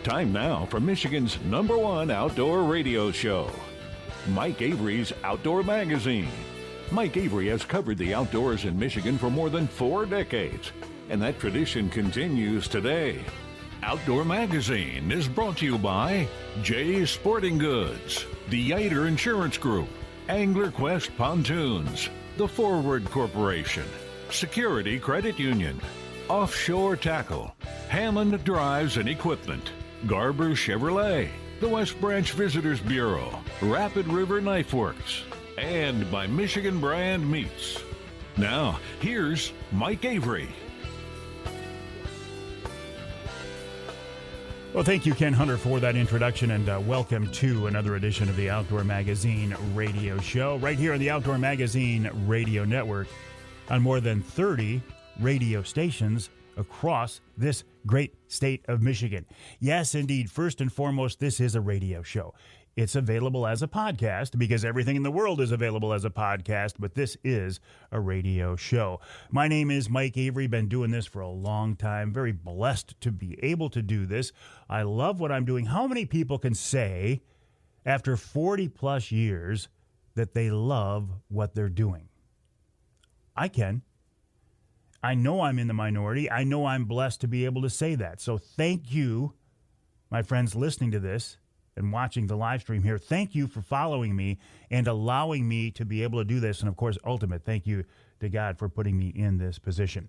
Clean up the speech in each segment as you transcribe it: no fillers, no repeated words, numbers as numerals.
Time now for Michigan's #1 outdoor radio show, Mike Avery's Outdoor Magazine. Mike Avery has covered the outdoors in Michigan for more than 4 decades, and that tradition continues today. Outdoor Magazine is brought to you by Jay's Sporting Goods, the Yater Insurance Group, Angler Quest Pontoons, The Forward Corporation, Security Credit Union, Offshore Tackle, Hammond Drives and Equipment, Garber Chevrolet, the West Branch Visitors Bureau, Rapid River Knife Works, and by Michigan Brand Meats. Now, here's Mike Avery. Well, thank you, Ken Hunter, for that introduction, and welcome to another edition of the Outdoor Magazine radio show, right here on the Outdoor Magazine radio network, on more than 30 radio stations across this great state of Michigan. Yes, indeed, first and foremost, this is a radio show. It's available as a podcast because everything in the world is available as a podcast, but this is a radio show. My name is Mike Avery, been doing this for a long time, very blessed to be able to do this. I love what I'm doing. How many people can say after 40 plus years that they love what they're doing? I can. I know I'm in the minority. I know I'm blessed to be able to say that. So thank you, my friends listening to this and watching the live stream here. Thank you for following me and allowing me to be able to do this. And, of course, ultimate thank you to God for putting me in this position.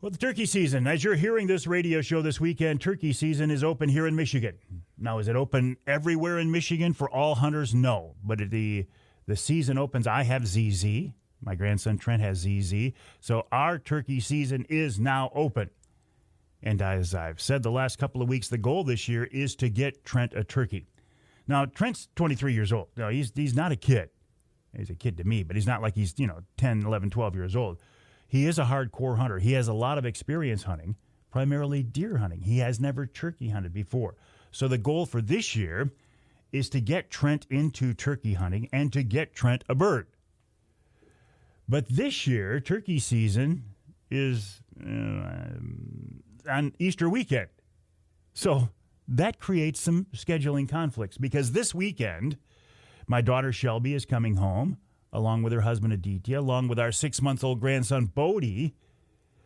Well, the turkey season, as you're hearing this radio show this weekend, turkey season is open here in Michigan. Now, is it open everywhere in Michigan for all hunters? No. But the season opens. I have ZZ. My grandson Trent has ZZ. So our turkey season is now open. And as I've said the last couple of weeks, the goal this year is to get Trent a turkey. Now, Trent's 23 years old. No, he's not a kid. He's a kid to me, but he's not like he's, 10, 11, 12 years old. He is a hardcore hunter. He has a lot of experience hunting, primarily deer hunting. He has never turkey hunted before. So the goal for this year is to get Trent into turkey hunting and to get Trent a bird. But this year, turkey season is on Easter weekend. So that creates some scheduling conflicts because this weekend, my daughter Shelby is coming home along with her husband Aditya, along with our 6-month-old grandson Bodie.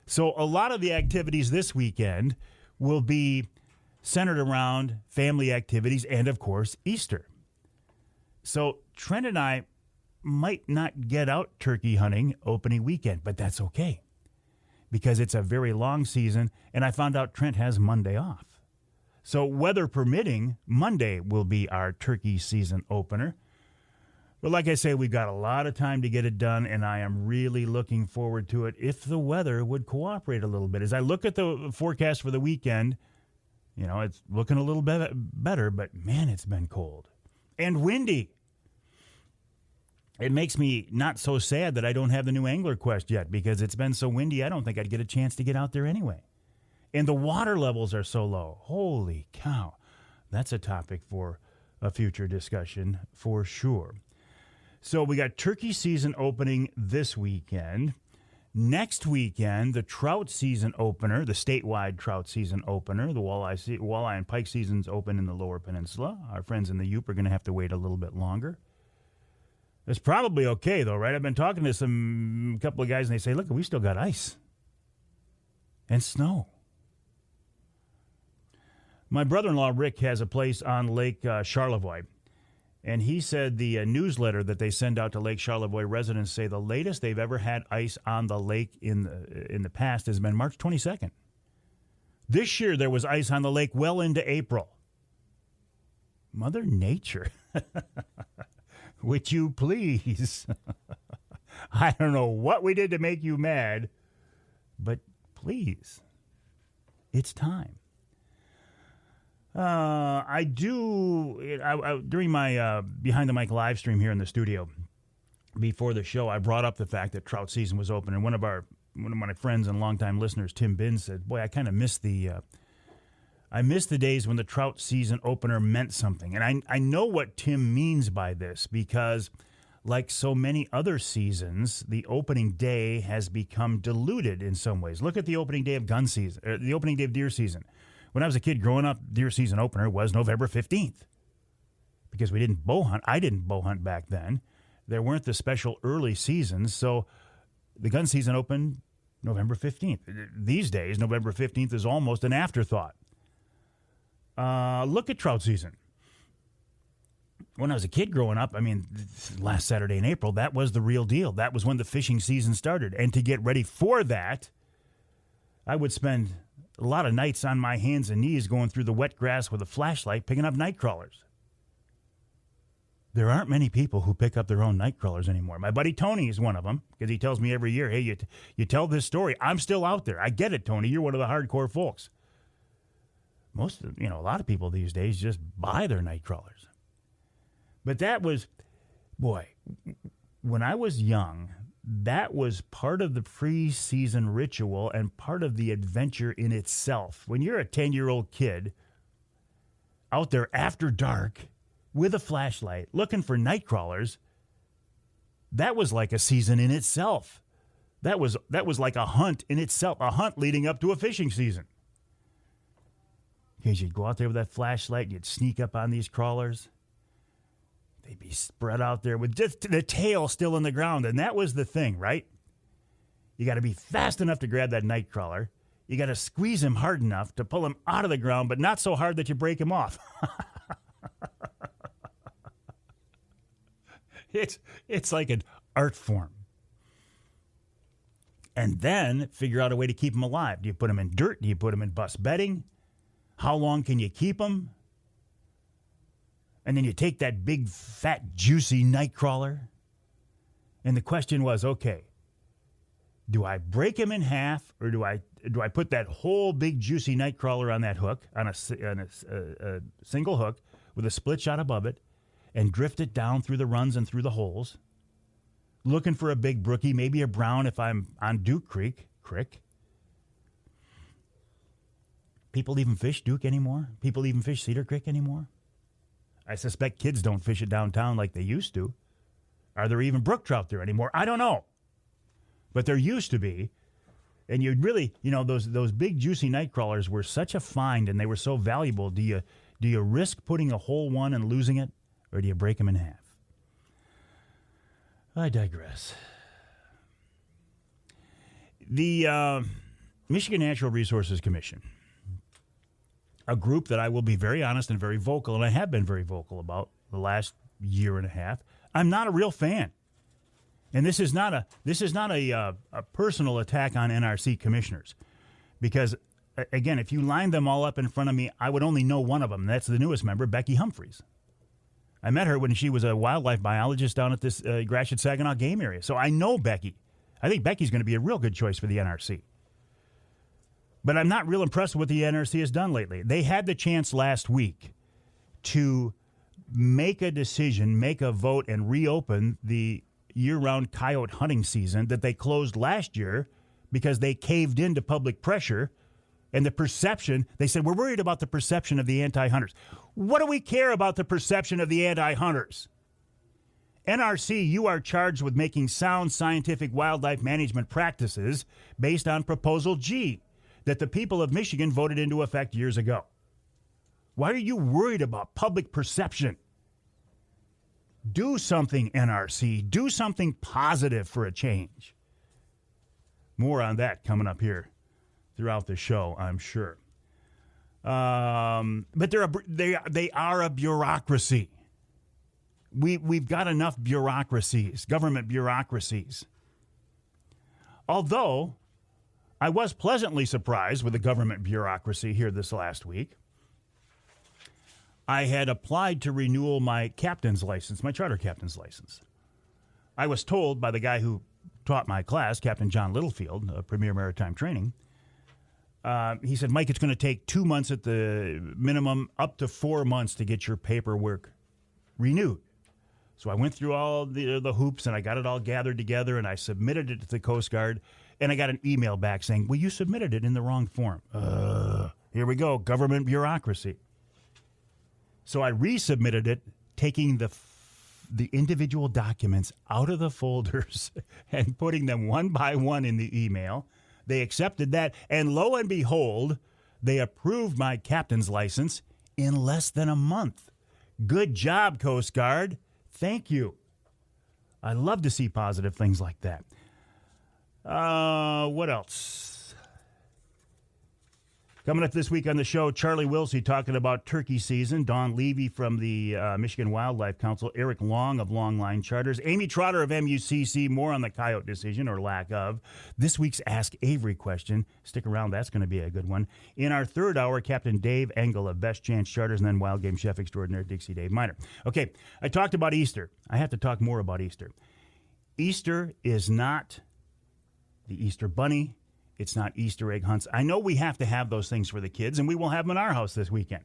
So a lot of the activities this weekend will be centered around family activities and, of course, Easter. So Trent and I might not get out turkey hunting opening weekend, but that's okay because it's a very long season, and I found out Trent has Monday off. So weather permitting, Monday will be our turkey season opener. But like I say, we've got a lot of time to get it done, and I am really looking forward to it if the weather would cooperate a little bit. As I look at the forecast for the weekend, it's looking a little bit better, but man, it's been cold and windy. It makes me not so sad that I don't have the new Angler Quest yet because it's been so windy, I don't think I'd get a chance to get out there anyway. And the water levels are so low. Holy cow. That's a topic for a future discussion for sure. So we got turkey season opening this weekend. Next weekend, the trout season opener, the statewide trout season opener, the walleye and pike seasons open in the Lower Peninsula. Our friends in the Yup are going to have to wait a little bit longer. It's probably okay, though, right? I've been talking to a couple of guys, and they say, look, we still got ice and snow. My brother-in-law, Rick, has a place on Lake Charlevoix, and he said the newsletter that they send out to Lake Charlevoix residents say the latest they've ever had ice on the lake in the past has been March 22nd. This year, there was ice on the lake well into April. Mother Nature. Would you please? I don't know what we did to make you mad, but please, it's time. During my Behind the Mic live stream here in the studio, before the show, I brought up the fact that trout season was open, and one of my friends and longtime listeners, Tim Bin, said, boy, I kind of miss the days when the trout season opener meant something. And I know what Tim means by this because, like so many other seasons, the opening day has become diluted in some ways. Look at the opening day of gun season, or the opening day of deer season. When I was a kid growing up, deer season opener was November 15th because we didn't bow hunt. I didn't bow hunt back then. There weren't the special early seasons, so the gun season opened November 15th. These days, November 15th is almost an afterthought. Look at trout season. When I was a kid growing up, I mean, last Saturday in April, that was the real deal. That was when the fishing season started. And to get ready for that, I would spend a lot of nights on my hands and knees going through the wet grass with a flashlight picking up night crawlers. There aren't many people who pick up their own night crawlers anymore. My buddy Tony is one of them because he tells me every year, hey, you tell this story. I'm still out there. I get it, Tony. You're one of the hardcore folks. A lot of people these days just buy their night crawlers. But that was, boy, when I was young, that was part of the pre-season ritual and part of the adventure in itself. When you're a 10-year-old kid out there after dark with a flashlight looking for night crawlers, that was like a season in itself. That was like a hunt in itself, a hunt leading up to a fishing season. Because you'd go out there with that flashlight and you'd sneak up on these crawlers. They'd be spread out there with just the tail still in the ground. And that was the thing, right? You got to be fast enough to grab that night crawler. You got to squeeze him hard enough to pull him out of the ground, but not so hard that you break him off. It's like an art form. And then figure out a way to keep him alive. Do you put him in dirt? Do you put him in bus bedding? How long can you keep him? And then you take that big, fat, juicy night crawler. And the question was, okay, do I break him in half or do I put that whole big, juicy night crawler on that hook, on a single hook with a split shot above it, and drift it down through the runs and through the holes, looking for a big brookie, maybe a brown if I'm on Duke Creek. People even fish Duke anymore? People even fish Cedar Creek anymore? I suspect kids don't fish it downtown like they used to. Are there even brook trout there anymore? I don't know. But there used to be. And you'd really, those big juicy night crawlers were such a find and they were so valuable. Do you risk putting a whole one and losing it, or do you break them in half? I digress. The Michigan Natural Resources Commission, a group that I will be very honest and very vocal, and I have been very vocal about the last year and a half. I'm not a real fan. And this is not a personal attack on NRC commissioners. Because, again, if you lined them all up in front of me, I would only know one of them. That's the newest member, Becky Humphreys. I met her when she was a wildlife biologist down at this Gratiot-Saginaw game area. So I know Becky. I think Becky's going to be a real good choice for the NRC. But I'm not real impressed with what the NRC has done lately. They had the chance last week to make a decision, make a vote, and reopen the year-round coyote hunting season that they closed last year because they caved into public pressure and the perception. They said, we're worried about the perception of the anti-hunters. What do we care about the perception of the anti-hunters? NRC, you are charged with making sound scientific wildlife management practices based on Proposal G that the people of Michigan voted into effect years ago. Why are you worried about public perception? Do something, NRC. Do something positive for a change. More on that coming up here throughout the show, I'm sure. But they are a bureaucracy. We've got enough bureaucracies, government bureaucracies. Although I was pleasantly surprised with the government bureaucracy here this last week. I had applied to renew my captain's license, my charter captain's license. I was told by the guy who taught my class, Captain John Littlefield, of Premier Maritime Training, he said, Mike, it's going to take 2 months at the minimum, up to 4 months to get your paperwork renewed. So I went through all the hoops, and I got it all gathered together, and I submitted it to the Coast Guard, and I got an email back saying, well, you submitted it in the wrong form. Here we go, government bureaucracy. So I resubmitted it, taking the individual documents out of the folders and putting them one by one in the email. They accepted that, and lo and behold, They approved my captain's license in less than a month. Good job, Coast Guard. Thank you. I love to see positive things like that. What else? Coming up this week on the show, Charlie Wiltse talking about turkey season. Dawn Levey from the Michigan Wildlife Council. Eric Long of Longline Charters. Amy Trotter of MUCC. More on the coyote decision, or lack of. This week's Ask Avery question. Stick around. That's going to be a good one. In our third hour, Captain Dave Engel of Best Chance Charters, and then Wild Game Chef Extraordinaire Dixie Dave MInar. Okay, I talked about Easter. I have to talk more about Easter. Easter is not the Easter Bunny. It's not Easter egg hunts. I know we have to have those things for the kids, and we will have them in our house this weekend.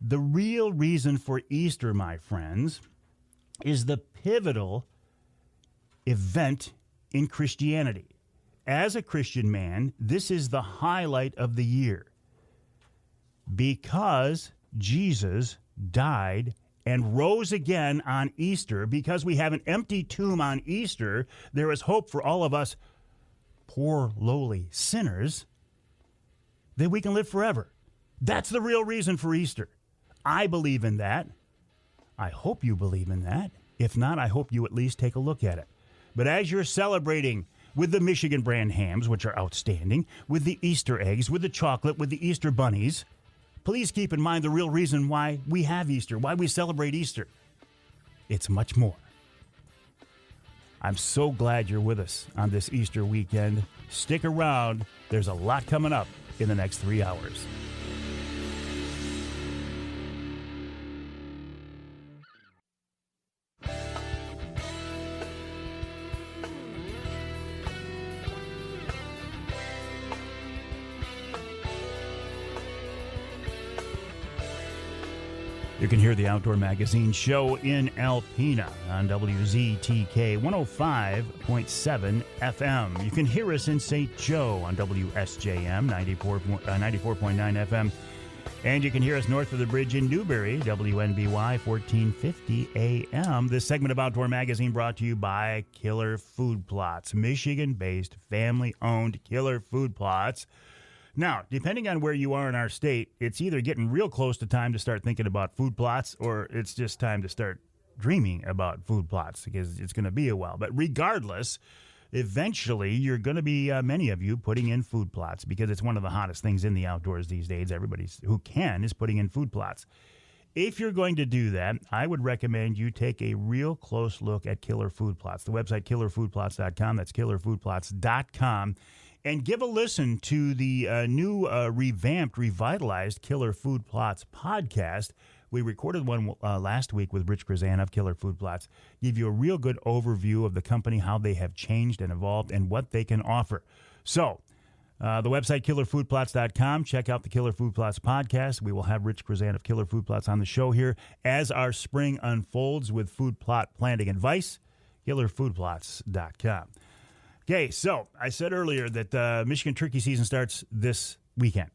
The real reason for Easter, my friends, is the pivotal event in Christianity. As a Christian man, this is the highlight of the year because Jesus died and rose again on Easter. Because we have an empty tomb on Easter, there is hope for all of us poor, lowly sinners, that we can live forever. That's the real reason for Easter. I believe in that. I hope you believe in that. If not, I hope you at least take a look at it. But as you're celebrating with the Michigan brand hams, which are outstanding, with the Easter eggs, with the chocolate, with the Easter bunnies, please keep in mind the real reason why we have Easter, why we celebrate Easter. It's much more. I'm so glad you're with us on this Easter weekend. Stick around. There's a lot coming up in the next 3 hours. You can hear the Outdoor Magazine show in Alpena on WZTK 105.7 FM. You can hear us in St. Joe on WSJM 94.9 FM. And you can hear us north of the bridge in Newberry, WNBY 1450 AM. This segment of Outdoor Magazine brought to you by Killer Food Plots, Michigan-based, family-owned Killer Food Plots. Now, depending on where you are in our state, it's either getting real close to time to start thinking about food plots, or it's just time to start dreaming about food plots, because it's going to be a while. But regardless, eventually you're going to be, many of you, putting in food plots, because it's one of the hottest things in the outdoors these days. Everybody who can is putting in food plots. If you're going to do that, I would recommend you take a real close look at Killer Food Plots. The website, killerfoodplots.com. That's killerfoodplots.com. And give a listen to the new revamped, revitalized Killer Food Plots podcast. We recorded one last week with Rich Krizan of Killer Food Plots. Give you a real good overview of the company, how they have changed and evolved, and what they can offer. So, the website, killerfoodplots.com. Check out the Killer Food Plots podcast. We will have Rich Krizan of Killer Food Plots on the show here as our spring unfolds with food plot planting advice. killerfoodplots.com. Okay, so I said earlier that Michigan turkey season starts this weekend.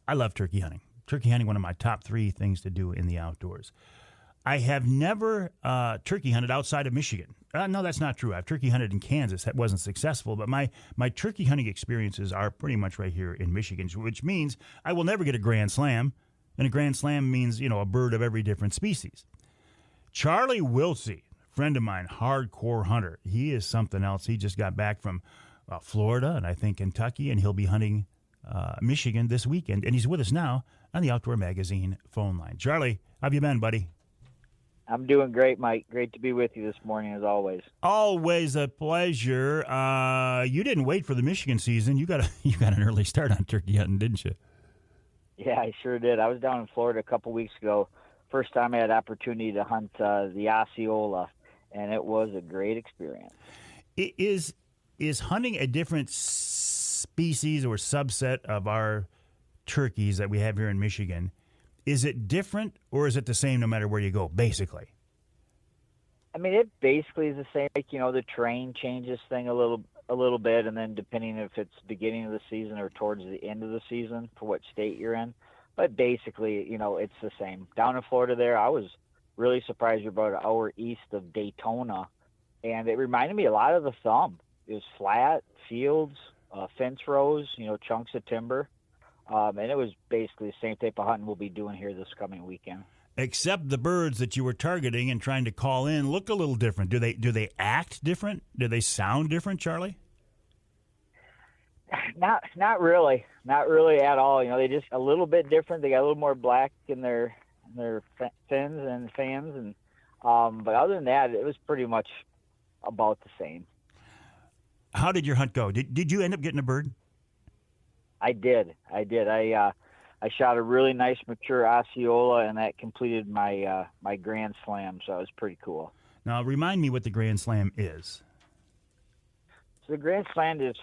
I love turkey hunting. Turkey hunting, one of my top 3 things to do in the outdoors. I have never turkey hunted outside of Michigan. No, that's not true. I've turkey hunted in Kansas. That wasn't successful, but my turkey hunting experiences are pretty much right here in Michigan, which means I will never get a Grand Slam, and a Grand Slam means, a bird of every different species. Charlie Wiltse, friend of mine, hardcore hunter. He is something else. He just got back from Florida and I think Kentucky, and he'll be hunting Michigan this weekend. And he's with us now on the Outdoor Magazine phone line. Charlie, how have you been, buddy? I'm doing great, Mike. Great to be with you this morning, as always. Always a pleasure. You didn't wait for the Michigan season. You got an early start on turkey hunting, didn't you? Yeah, I sure did. I was down in Florida a couple weeks ago. First time I had opportunity to hunt the Osceola, and it was a great experience. Is hunting a different species or subset of our turkeys that we have here in Michigan? Is it different, or is it the same no matter where you go, basically? I mean, it basically is the same. Like, the terrain changes thing a little bit, and then depending if it's beginning of the season or towards the end of the season for what state you're in. But basically, it's the same. Down in Florida there, I was really surprised. You're about an hour east of Daytona, and it reminded me a lot of the Thumb. It was flat, fields, fence rows, chunks of timber. And it was basically the same type of hunting we'll be doing here this coming weekend. Except the birds that you were targeting and trying to call in look a little different. Do they act different? Do they sound different, Charlie? Not really at all. They just a little bit different. They got a little more black in their fins and fans, and but other than that, it was pretty much about the same. How did your hunt go? Did you end up getting a bird? I did. I shot a really nice mature Osceola, and that completed my my Grand Slam, so it was pretty cool. Now, remind me what the Grand Slam is. So the Grand Slam is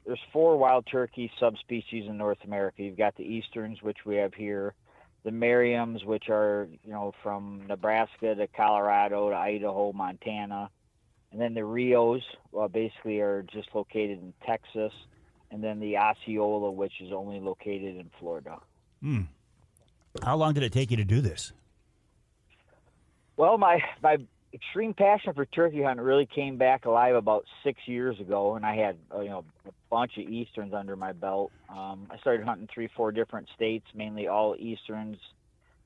there's four wild turkey subspecies in North America. You've got the Easterns, which we have here, the Merriams, which are, from Nebraska to Colorado to Idaho, Montana, and then the Rios, basically are just located in Texas, and then the Osceola, which is only located in Florida. How long did it take you to do this? Well, my extreme passion for turkey hunting really came back alive about 6 years ago, and I had a bunch of Easterns under my belt. I started hunting 3-4 different states, mainly all Easterns,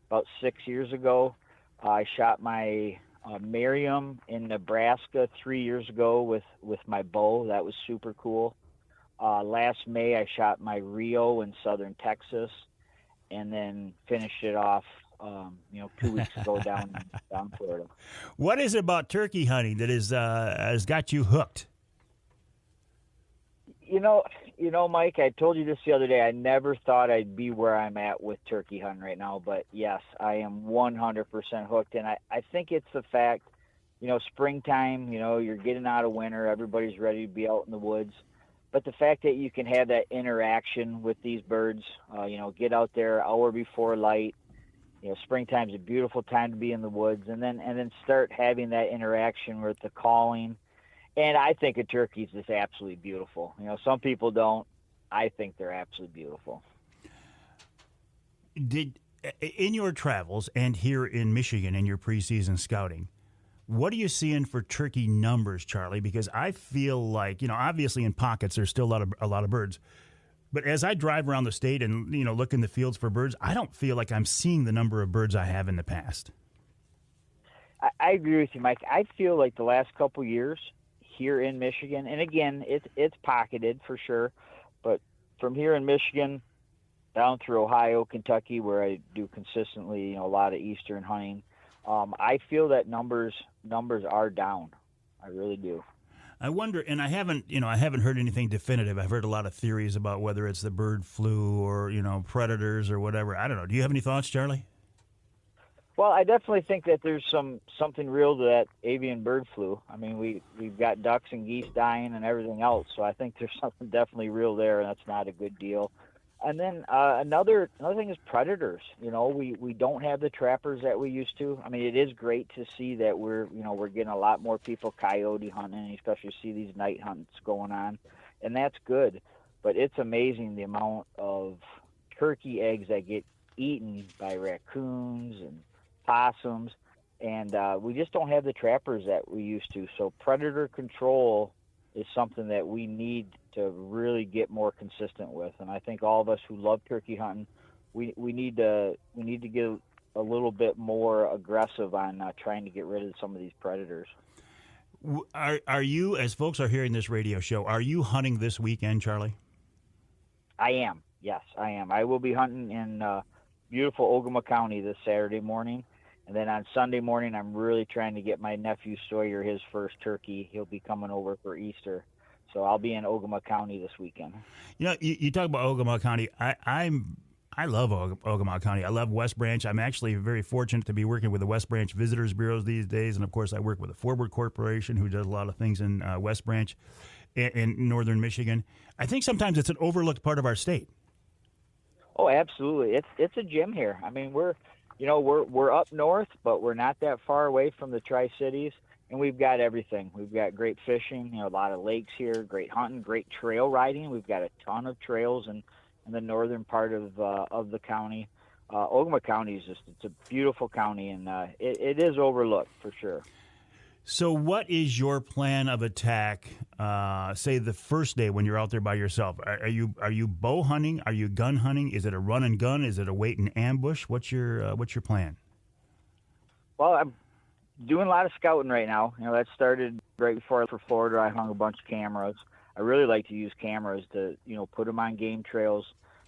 about 6 years ago. I shot my Merriam in Nebraska 3 years ago with my bow. That was super cool. Last May, I shot my Rio in southern Texas, and then finished it off 2 weeks ago down Florida. What is it about turkey hunting that has got you hooked? Mike, I told you this the other day. I never thought I'd be where I'm at with turkey hunting right now, but yes, I am 100% hooked. And I think it's the fact, springtime, you're getting out of winter, everybody's ready to be out in the woods. But the fact that you can have that interaction with these birds, get out there an hour before light. Springtime's a beautiful time to be in the woods, and then start having that interaction with the calling. And I think a turkey is just absolutely beautiful. Some people don't. I think they're absolutely beautiful. In your travels and here in Michigan in your preseason scouting, what are you seeing for turkey numbers, Charlie? Because I feel like, obviously in pockets there's still a lot of birds. But as I drive around the state and, look in the fields for birds, I don't feel like I'm seeing the number of birds I have in the past. I agree with you, Mike. I feel like the last couple years here in Michigan, and again, it's pocketed for sure, but from here in Michigan down through Ohio, Kentucky, where I do consistently, a lot of Eastern hunting, I feel that numbers are down. I really do. I wonder, and I haven't heard anything definitive. I've heard a lot of theories about whether it's the bird flu or, predators or whatever. I don't know. Do you have any thoughts, Charlie? Well, I definitely think that there's something real to that avian bird flu. I mean, we've got ducks and geese dying and everything else, so I think there's something definitely real there, and that's not a good deal. And then another thing is predators. We don't have the trappers that we used to. I mean, it is great to see that we're getting a lot more people coyote hunting, especially see these night hunts going on, and that's good. But it's amazing the amount of turkey eggs that get eaten by raccoons and possums, and we just don't have the trappers that we used to. So predator control is something that we need to really get more consistent with. And I think all of us who love turkey hunting, we need to get a little bit more aggressive on trying to get rid of some of these predators. Are you, as folks are hearing this radio show, are you hunting this weekend, Charlie? I am. Yes, I am. I will be hunting in beautiful Ogama County this Saturday morning. And then on Sunday morning, I'm really trying to get my nephew Sawyer his first turkey. He'll be coming over for Easter. So I'll be in Ogama County this weekend. You talk about Ogama County. I love Ogama County. I love West Branch. I'm actually very fortunate to be working with the West Branch Visitors Bureaus these days. And, of course, I work with the Forward Corporation, who does a lot of things in West Branch in northern Michigan. I think sometimes it's an overlooked part of our state. Oh, absolutely. It's a gem here. I mean, we're up north, but we're not that far away from the Tri-Cities. And we've got everything. We've got great fishing, a lot of lakes here, great hunting, great trail riding. We've got a ton of trails in the northern part of the county. Ogama County it's a beautiful county, and it is overlooked for sure. So what is your plan of attack, say the first day when you're out there by yourself? Are you bow hunting? Are you gun hunting? Is it a run and gun? Is it a wait and ambush? What's your plan? Well, I'm doing a lot of scouting right now. That started right before I left for Florida. I hung a bunch of cameras. I really like to use cameras to, put them on game trails,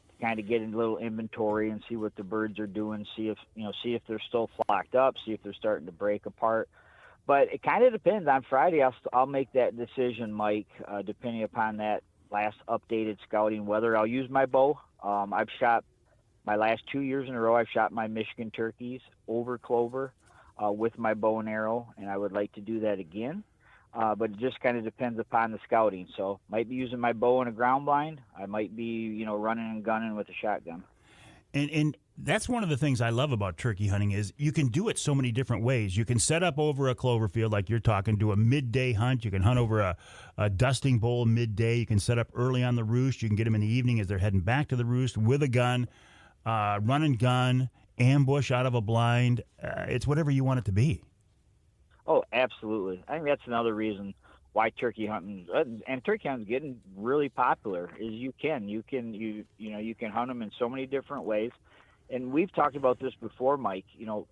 to kind of get a little inventory and see what the birds are doing, see if they're still flocked up, see if they're starting to break apart. But it kind of depends. On Friday, I'll make that decision, Mike, depending upon that last updated scouting, whether I'll use my bow. I've shot my last 2 years in a row. I've shot my Michigan turkeys over clover with my bow and arrow, and I would like to do that again. But it just kind of depends upon the scouting. So might be using my bow in a ground blind. I might be, running and gunning with a shotgun. And that's one of the things I love about turkey hunting is you can do it so many different ways. You can set up over a clover field like you're talking, do a midday hunt. You can hunt over a dusting bowl midday. You can set up early on the roost. You can get them in the evening as they're heading back to the roost with a gun, run and gun, ambush out of a blind. It's whatever you want it to be. Oh, absolutely. I think that's another reason why turkey hunting and turkey hunting is getting really popular is you can hunt them in so many different ways. And we've talked about this before, Mike.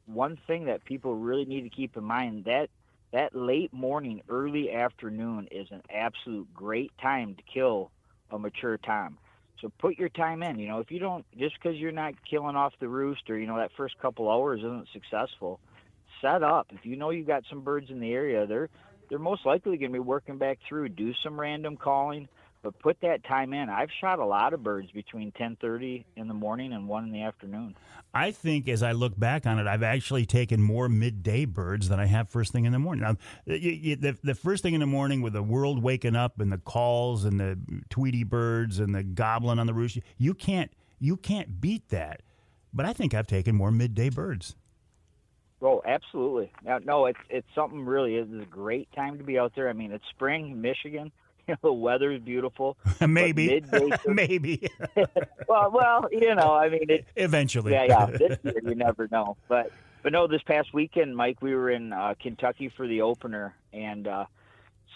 One thing that people really need to keep in mind, that late morning, early afternoon is an absolute great time to kill a mature tom. So put your time in. If you don't, just because you're not killing off the roost or, that first couple hours isn't successful, set up. If you've got some birds in the area, they're most likely going to be working back through. Do some random calling, but put that time in. I've shot a lot of birds between 10:30 in the morning and 1 in the afternoon. I think as I look back on it, I've actually taken more midday birds than I have first thing in the morning. Now, the first thing in the morning with the world waking up and the calls and the Tweety birds and the gobbling on the roost, you can't beat that. But I think I've taken more midday birds. Oh, absolutely. No, it's something really. It's a great time to be out there. I mean, it's spring in Michigan. The weather is beautiful. Maybe. Maybe. well, I mean, eventually. Yeah. This year, you never know. But no, this past weekend, Mike, we were in Kentucky for the opener, and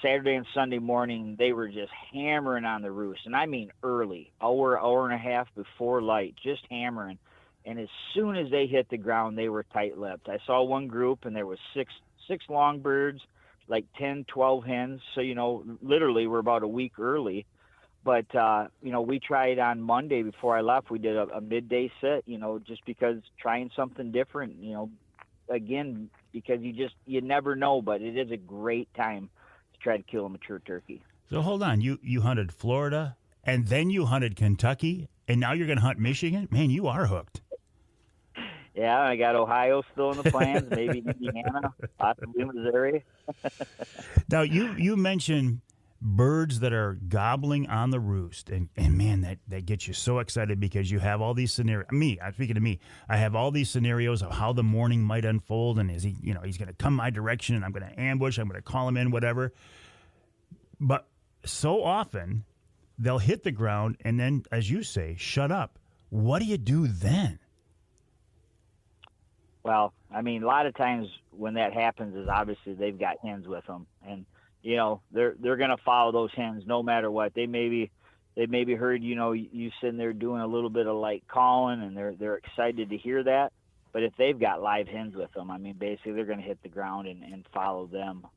Saturday and Sunday morning, they were just hammering on the roost, and I mean early, hour and a half before light, just hammering. And as soon as they hit the ground, they were tight-lipped. I saw one group, and there was six longbirds, like 10, 12 hens. So, literally we're about a week early. But, we tried on Monday before I left. We did a midday sit, just because trying something different, again, because you never know. But it is a great time to try to kill a mature turkey. So hold on. You hunted Florida, and then you hunted Kentucky, and now you're going to hunt Michigan? Man, you are hooked. Yeah, I got Ohio still in the plans, maybe Indiana, possibly Missouri. Now, you mentioned birds that are gobbling on the roost, and man, that gets you so excited because you have all these scenarios. Speaking to me, I have all these scenarios of how the morning might unfold, and is he, he's going to come my direction, and I'm going to ambush, I'm going to call him in, whatever. But so often, they'll hit the ground, and then, as you say, shut up. What do you do then? Well, I mean, a lot of times when that happens is obviously they've got hens with them, and they're going to follow those hens no matter what. They maybe heard you sitting there doing a little bit of light calling, and they're excited to hear that. But if they've got live hens with them, I mean, basically they're going to hit the ground and follow them.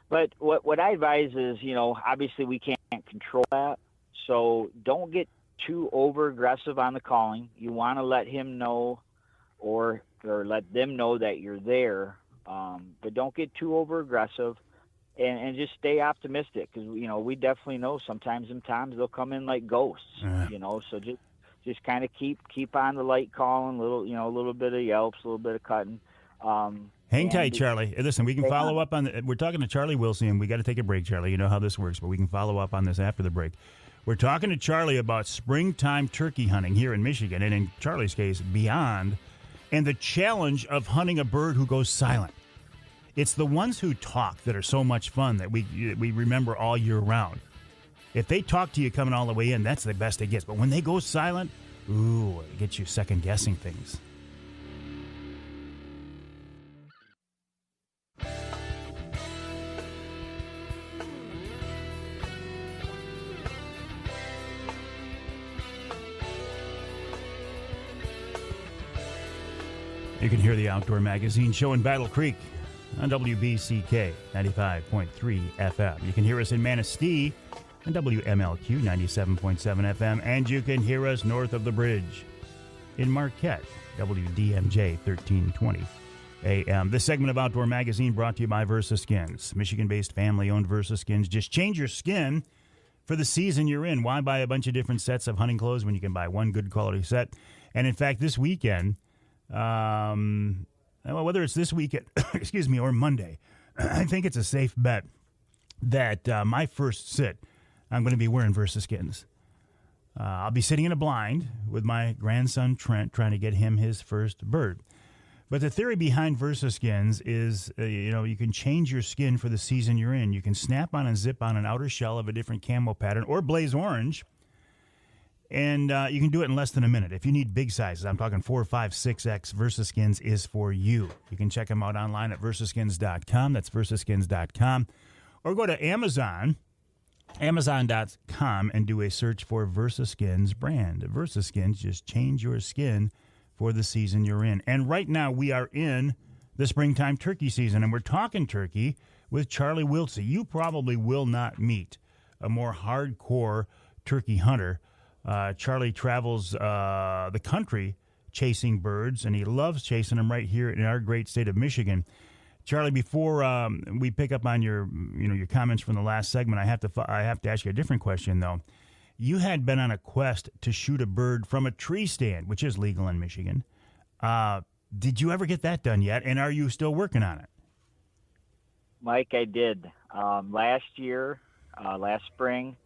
But what I advise is, obviously we can't control that, so don't get too over aggressive on the calling. You want to let him know or let them know that you're there, but don't get too over aggressive, and just stay optimistic, because we definitely know sometimes they'll come in like ghosts. So just kind of keep on the light calling, a little bit of yelps, a little bit of cutting. Hang tight, Charlie. Listen, we can follow up on we're talking to Charlie Wiltse, and we got to take a break, Charlie. You know how this works, but we can follow up on this after the break. We're talking to Charlie about springtime turkey hunting here in Michigan, and in Charlie's case, beyond, and the challenge of hunting a bird who goes silent. It's the ones who talk that are so much fun that we remember all year round. If they talk to you coming all the way in, that's the best it gets. But when they go silent, it gets you second-guessing things. You can hear the Outdoor Magazine show in Battle Creek on WBCK 95.3 FM. You can hear us in Manistee on WMLQ 97.7 FM. And you can hear us north of the bridge in Marquette, WDMJ 1320 AM. This segment of Outdoor Magazine brought to you by Versa Skins, Michigan-based family-owned Versa Skins. Just change your skin for the season you're in. Why buy a bunch of different sets of hunting clothes when you can buy one good quality set? And in fact, this weekend, whether it's this weekend, excuse me, or Monday, I think it's a safe bet that my first sit, I'm going to be wearing Versa Skins. I'll be sitting in a blind with my grandson Trent, trying to get him his first bird. But the theory behind Versa Skins is, you can change your skin for the season you're in. You can snap on and zip on an outer shell of a different camo pattern or blaze orange, and you can do it in less than a minute. If you need big sizes, I'm talking 4, 5, 6X, Versa Skins is for you. You can check them out online at versaskins.com. That's versaskins.com. Or go to Amazon.com, and do a search for Versa Skins brand. Versa Skins, just change your skin for the season you're in. And right now we are in the springtime turkey season, and we're talking turkey with Charlie Wiltse. You probably will not meet a more hardcore turkey hunter. Charlie travels the country chasing birds, and he loves chasing them right here in our great state of Michigan. Charlie, before we pick up on your comments from the last segment, I have to ask you a different question though. You had been on a quest to shoot a bird from a tree stand, which is legal in Michigan. Did you ever get that done yet, and are you still working on it? Mike, I did. Last spring,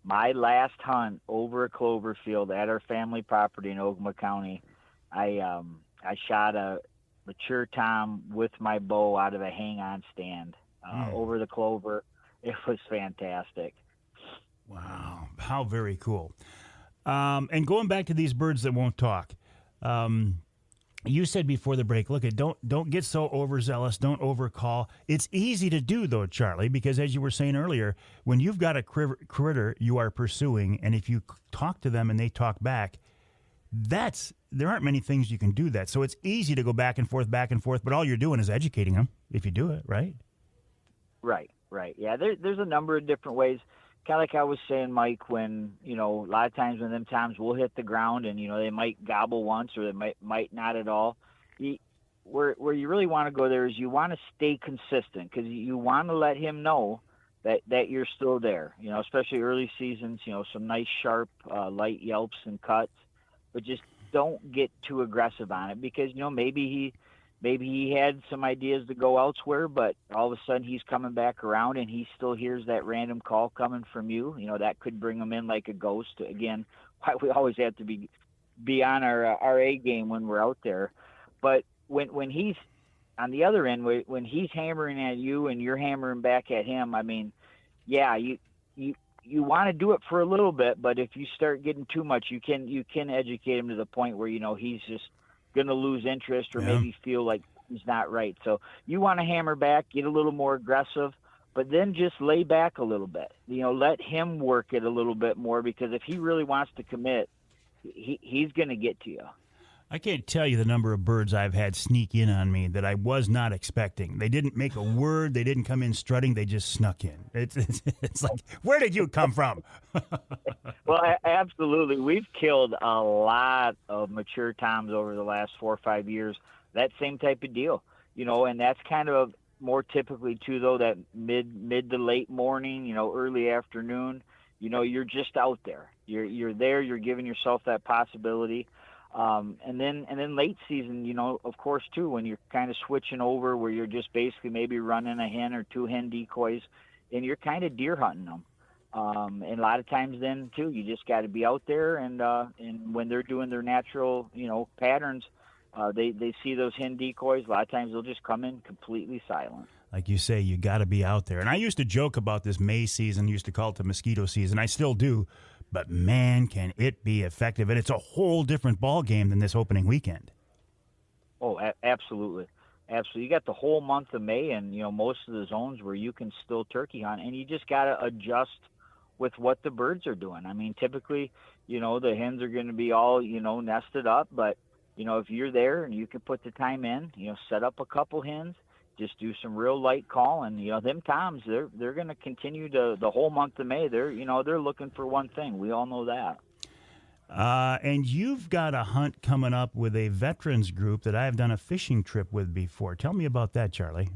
my last hunt over a clover field at our family property in Ogama County, I shot a mature tom with my bow out of a hang-on stand over the clover. It was fantastic. Wow, how very cool. And going back to these birds that won't talk, you said before the break, look, don't get so overzealous, don't overcall. It's easy to do, though, Charlie, because as you were saying earlier, when you've got a critter you are pursuing, and if you talk to them and they talk back, there aren't many things you can do that. So it's easy to go back and forth, but all you're doing is educating them if you do it, right? Right. Yeah, there's a number of different ways. Kind of like I was saying, Mike, when, a lot of times when them toms will hit the ground and, they might gobble once or they might not at all. Where you really want to go there is you want to stay consistent, because you want to let him know that you're still there, especially early seasons, some nice sharp light yelps and cuts, but just don't get too aggressive on it, because, maybe he had some ideas to go elsewhere, but all of a sudden he's coming back around and he still hears that random call coming from you. That could bring him in like a ghost. Again, why we always have to be on our A game when we're out there. But when he's on the other end, when he's hammering at you and you're hammering back at him, I mean, yeah, you want to do it for a little bit, but if you start getting too much, you can educate him to the point where, he's just going to lose interest or maybe feel like he's not right. So you want to hammer back, get a little more aggressive, but then just lay back a little bit. Let him work it a little bit more, because if he really wants to commit, he's going to get to you. I can't tell you the number of birds I've had sneak in on me that I was not expecting. They didn't make a word. They didn't come in strutting. They just snuck in. It's like, where did you come from? Well, absolutely. We've killed a lot of mature toms over the last 4 or 5 years. That same type of deal, and that's kind of more typically too, though, that mid to late morning, early afternoon, you're just out there. You're there. You're giving yourself that possibility. And then late season, of course, too, when you're kind of switching over where you're just basically maybe running a hen or 2 hen decoys and you're kind of deer hunting them. And a lot of times then too, you just got to be out there and when they're doing their natural, patterns, they see those hen decoys. A lot of times they'll just come in completely silent. Like you say, you got to be out there. And I used to joke about this May season, used to call it the mosquito season. I still do. But, man, can it be effective. And it's a whole different ball game than this opening weekend. Oh, absolutely. Absolutely. You got the whole month of May and, most of the zones where you can still turkey hunt. And you just got to adjust with what the birds are doing. I mean, typically, the hens are going to be all, nested up. But if you're there and you can put the time in, set up a couple hens, just do some real light calling. Them toms, they're going to continue the whole month of May. They're looking for one thing. We all know that. And you've got a hunt coming up with a veterans group that I have done a fishing trip with before. Tell me about that, Charlie.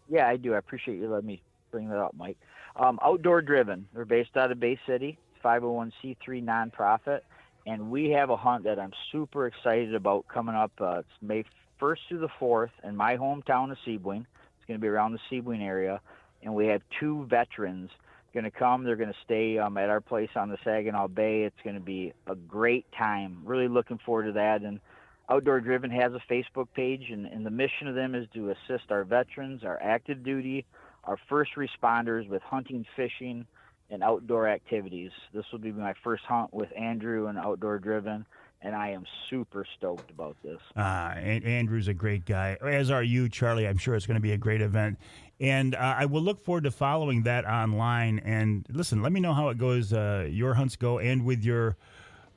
Yeah, I do. I appreciate you letting me bring that up, Mike. Outdoor Driven. They're based out of Bay City. It's 501c3 nonprofit. And we have a hunt that I'm super excited about coming up. It's May 1st through the 4th in my hometown of Sebring. It's going to be around the Sebring area. And we have 2 veterans going to come. They're going to stay at our place on the Saginaw Bay. It's going to be a great time. Really looking forward to that. And Outdoor Driven has a Facebook page, and the mission of them is to assist our veterans, our active duty, our first responders with hunting, fishing, and outdoor activities. This will be my first hunt with Andrew and Outdoor Driven, and I am super stoked about this. And Andrew's a great guy, as are you, Charlie. I'm sure it's going to be a great event. And I will look forward to following that online. And listen, let me know how it goes, your hunts go, and with your,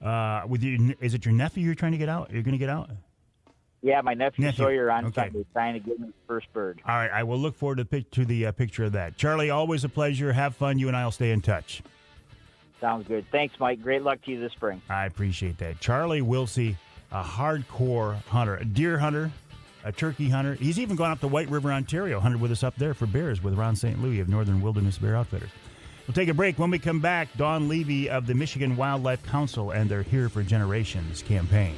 is it your nephew you're trying to get out? You're going to get out? Yeah, my nephew Sawyer on Sunday trying to get me the first bird. All right, I will look forward to the picture of that. Charlie, always a pleasure. Have fun. You and I will stay in touch. Sounds good. Thanks, Mike. Great luck to you this spring. I appreciate that. Charlie Wiltse, a hardcore hunter, a deer hunter, a turkey hunter. He's even gone up to White River, Ontario, hunted with us up there for bears with Ron St. Louis of Northern Wilderness Bear Outfitters. We'll take a break. When we come back, Dawn Levey of the Michigan Wildlife Council and their Here for Generations campaign.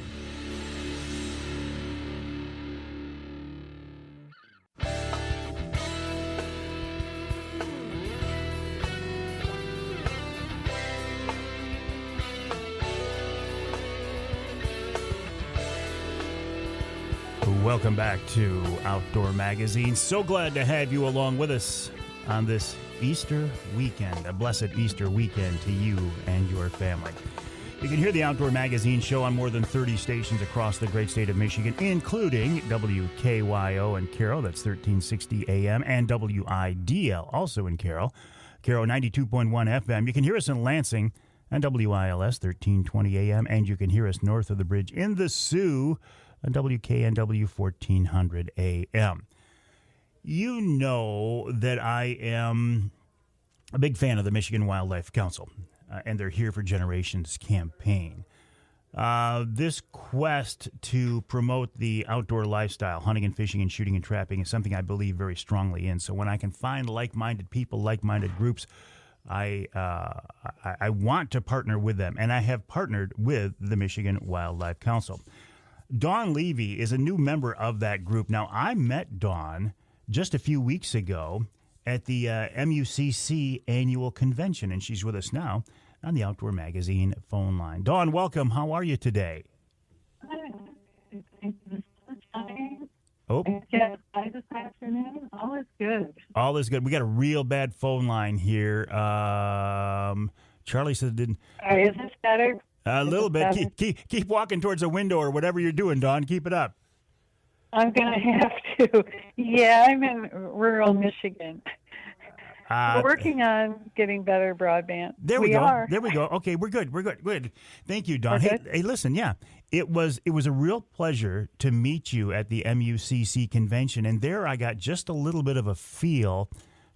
Welcome back to Outdoor Magazine. So glad to have you along with us on this Easter weekend. A blessed Easter weekend to you and your family. You can hear the Outdoor Magazine show on more than 30 stations across the great state of Michigan, including WKYO in Carroll, that's 1360 AM, and WIDL, also in Carroll, 92.1 FM. You can hear us in Lansing on WILS, 1320 AM, and you can hear us north of the bridge in the Sioux on WKNW 1400 AM. You know that I am a big fan of the Michigan Wildlife Council and their Here for Generations campaign. This quest to promote the outdoor lifestyle, hunting and fishing and shooting and trapping, is something I believe very strongly in. So when I can find like-minded people, like-minded groups, I want to partner with them, and I have partnered with the Michigan Wildlife Council. Dawn Levey is a new member of that group. Now, I met Dawn just a few weeks ago at the MUCC annual convention, and she's with us now on the Outdoor Magazine phone line. Dawn, welcome. How are you today? Oh. Yes, this afternoon. All is good. All is good. We got a real bad phone line here. Charlie said it didn't. Is this better? A little bit. Keep walking towards a window or whatever you're doing, Dawn. Keep it up. I'm going to have to. Yeah, I'm in rural Michigan. We're working on getting better broadband. There we go. There we go. Okay, we're good. Good. Thank you, Dawn. Hey, listen, yeah. It was a real pleasure to meet you at the MUCC convention, and there I got just a little bit of a feel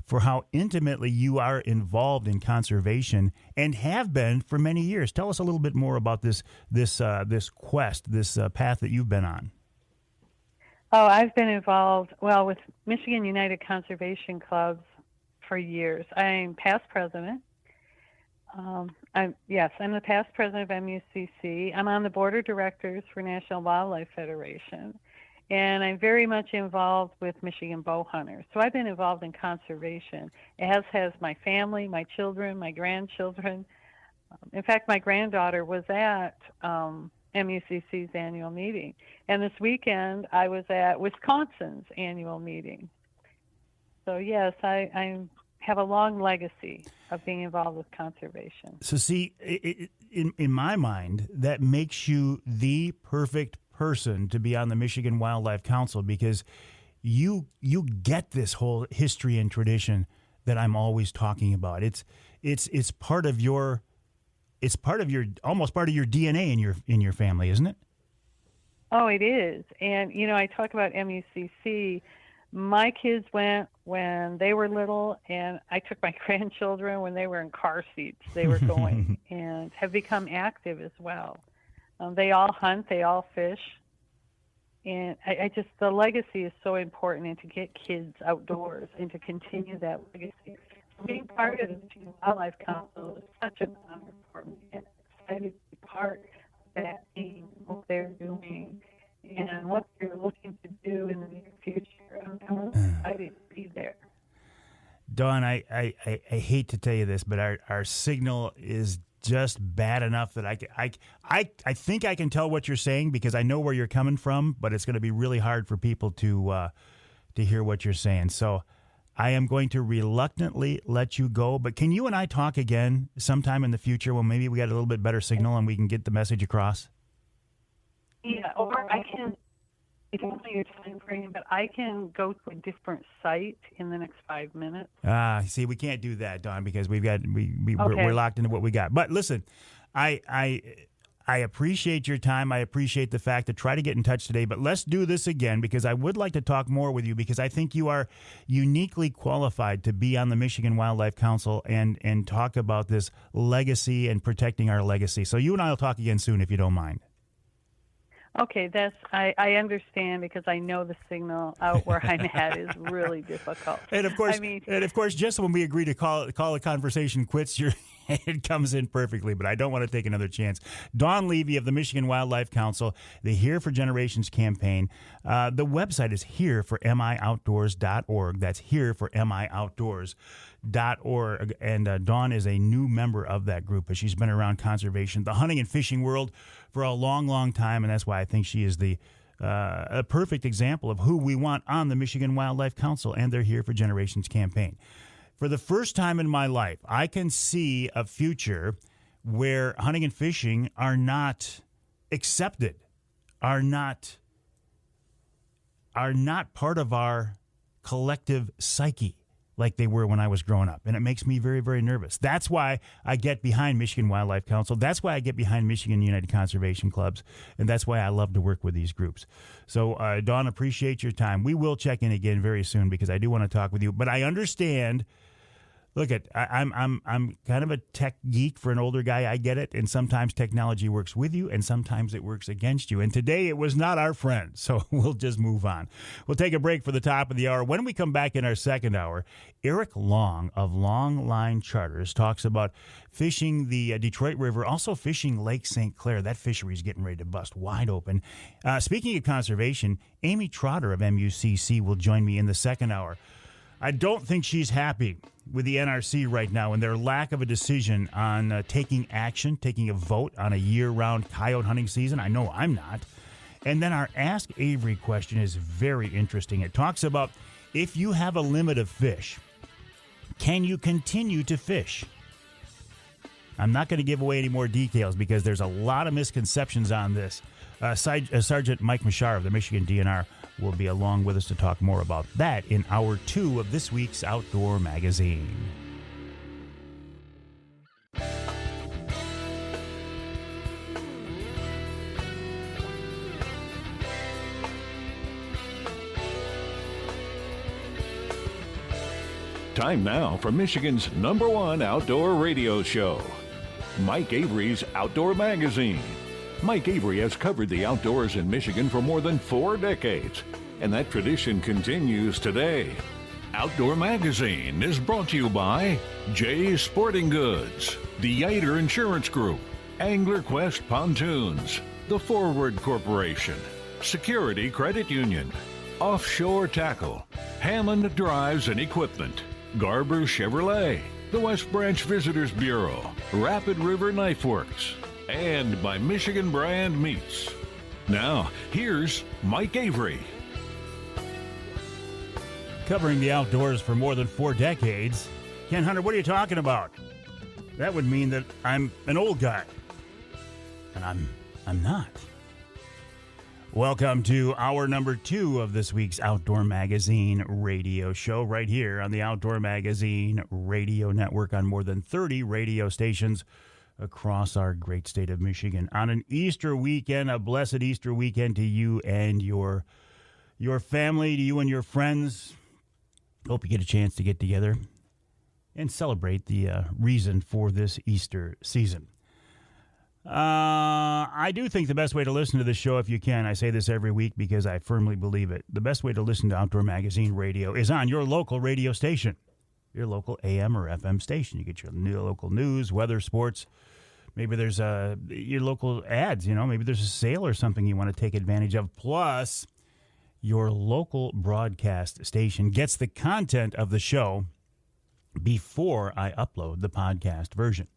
for how intimately you are involved in conservation and have been for many years. Tell us a little bit more about this quest, this path that you've been on. Oh, I've been involved, with Michigan United Conservation Clubs for years. I'm past president. I'm the past president of MUCC. I'm on the board of directors for National Wildlife Federation. And I'm very much involved with Michigan bow hunters. So I've been involved in conservation, as has my family, my children, my grandchildren. In fact, my granddaughter was at MUCC's annual meeting. And this weekend, I was at Wisconsin's annual meeting. So, yes, I have a long legacy of being involved with conservation. So, see, in my mind, that makes you the perfect person to be on the Michigan Wildlife Council, because you get this whole history and tradition that I'm always talking about. It's part of your almost part of your DNA in your family, isn't it? Oh, it is. And, I talk about MUCC. My kids went when they were little, and I took my grandchildren when they were in car seats. They were going and have become active as well. They all hunt, they all fish. And I just, the legacy is so important, and to get kids outdoors and to continue that legacy. Being part of the Michigan Wildlife Council is such an honor for me, and I'm excited to be part of that team, what they're doing, and what they're looking to do in the near future. I'm really excited to be there. Dawn, I hate to tell you this, but our signal is just bad enough that I think I can tell what you're saying because I know where you're coming from, but it's going to be really hard for people to hear what you're saying. So I am going to reluctantly let you go, but can you and I talk again sometime in the future when maybe we got a little bit better signal and we can get the message across? Yeah, or I can, I don't know your time frame, but I can go to a different site in the next 5 minutes. See, we can't do that, Dawn, because we're locked into what we got. But listen, I appreciate your time. I appreciate the fact to try to get in touch today, but let's do this again because I would like to talk more with you because I think you are uniquely qualified to be on the Michigan Wildlife Council and talk about this legacy and protecting our legacy. So you and I will talk again soon if you don't mind. Okay, I understand because I know the signal out where I'm at is really difficult. And of course, just when we agree to call a conversation quits, it comes in perfectly. But I don't want to take another chance. Dawn Levey of the Michigan Wildlife Council, the Here for Generations campaign. The website is hereformioutdoors.org. That's hereformioutdoors.org. And Dawn is a new member of that group, but she's been around conservation, the hunting and fishing world for a long, long time, and that's why I think she is a perfect example of who we want on the Michigan Wildlife Council and their Here for Generations campaign. For the first time in my life, I can see a future where hunting and fishing are not accepted, are not part of our collective psyche like they were when I was growing up. And it makes me very, very nervous. That's why I get behind Michigan Wildlife Council. That's why I get behind Michigan United Conservation Clubs. And that's why I love to work with these groups. So, Dawn, appreciate your time. We will check in again very soon because I do want to talk with you. But I understand. Look, I'm kind of a tech geek for an older guy. I get it. And sometimes technology works with you and sometimes it works against you. And today it was not our friend. So we'll just move on. We'll take a break for the top of the hour. When we come back in our second hour, Eric Long of Long Line Charters talks about fishing the Detroit River, also fishing Lake St. Clair. That fishery is getting ready to bust wide open. Speaking of conservation, Amy Trotter of MUCC will join me in the second hour. I don't think she's happy with the NRC right now and their lack of a decision on taking action, taking a vote on a year-round coyote hunting season. I know I'm not. And then our Ask Avery question is very interesting. It talks about if you have a limit of fish, can you continue to fish? I'm not going to give away any more details because there's a lot of misconceptions on this. Sergeant Mike Mshar of the Michigan DNR will be along with us to talk more about that in Hour 2 of this week's Outdoor Magazine. Time now for Michigan's #1 outdoor radio show, Mike Avery's Outdoor Magazine. Mike Avery has covered the outdoors in Michigan for more than 4 decades, and that tradition continues today. Outdoor Magazine is brought to you by Jay's Sporting Goods, the Yater Insurance Group, Angler Quest Pontoons, The Forward Corporation, Security Credit Union, Offshore Tackle, Hammond Drives and Equipment, Garber Chevrolet, the West Branch Visitors Bureau, Rapid River Knife Works, and by Michigan Brand Meats. Now, here's Mike Avery. Covering the outdoors for more than 4 decades. Ken Hunter, what are you talking about? That would mean that I'm an old guy. And I'm not. Welcome to hour number 2 of this week's Outdoor Magazine radio show right here on the Outdoor Magazine radio network on more than 30 radio stations across our great state of Michigan. On an Easter weekend, a blessed Easter weekend to you and your family, to you and your friends. Hope you get a chance to get together and celebrate the reason for this Easter season. I do think the best way to listen to the show, if you can, I say this every week because I firmly believe it, the best way to listen to Outdoor Magazine Radio is on your local radio station, your local AM or FM station. You get your local news, weather, sports. Maybe there's your local ads, maybe there's a sale or something you want to take advantage of. Plus, your local broadcast station gets the content of the show before I upload the podcast version.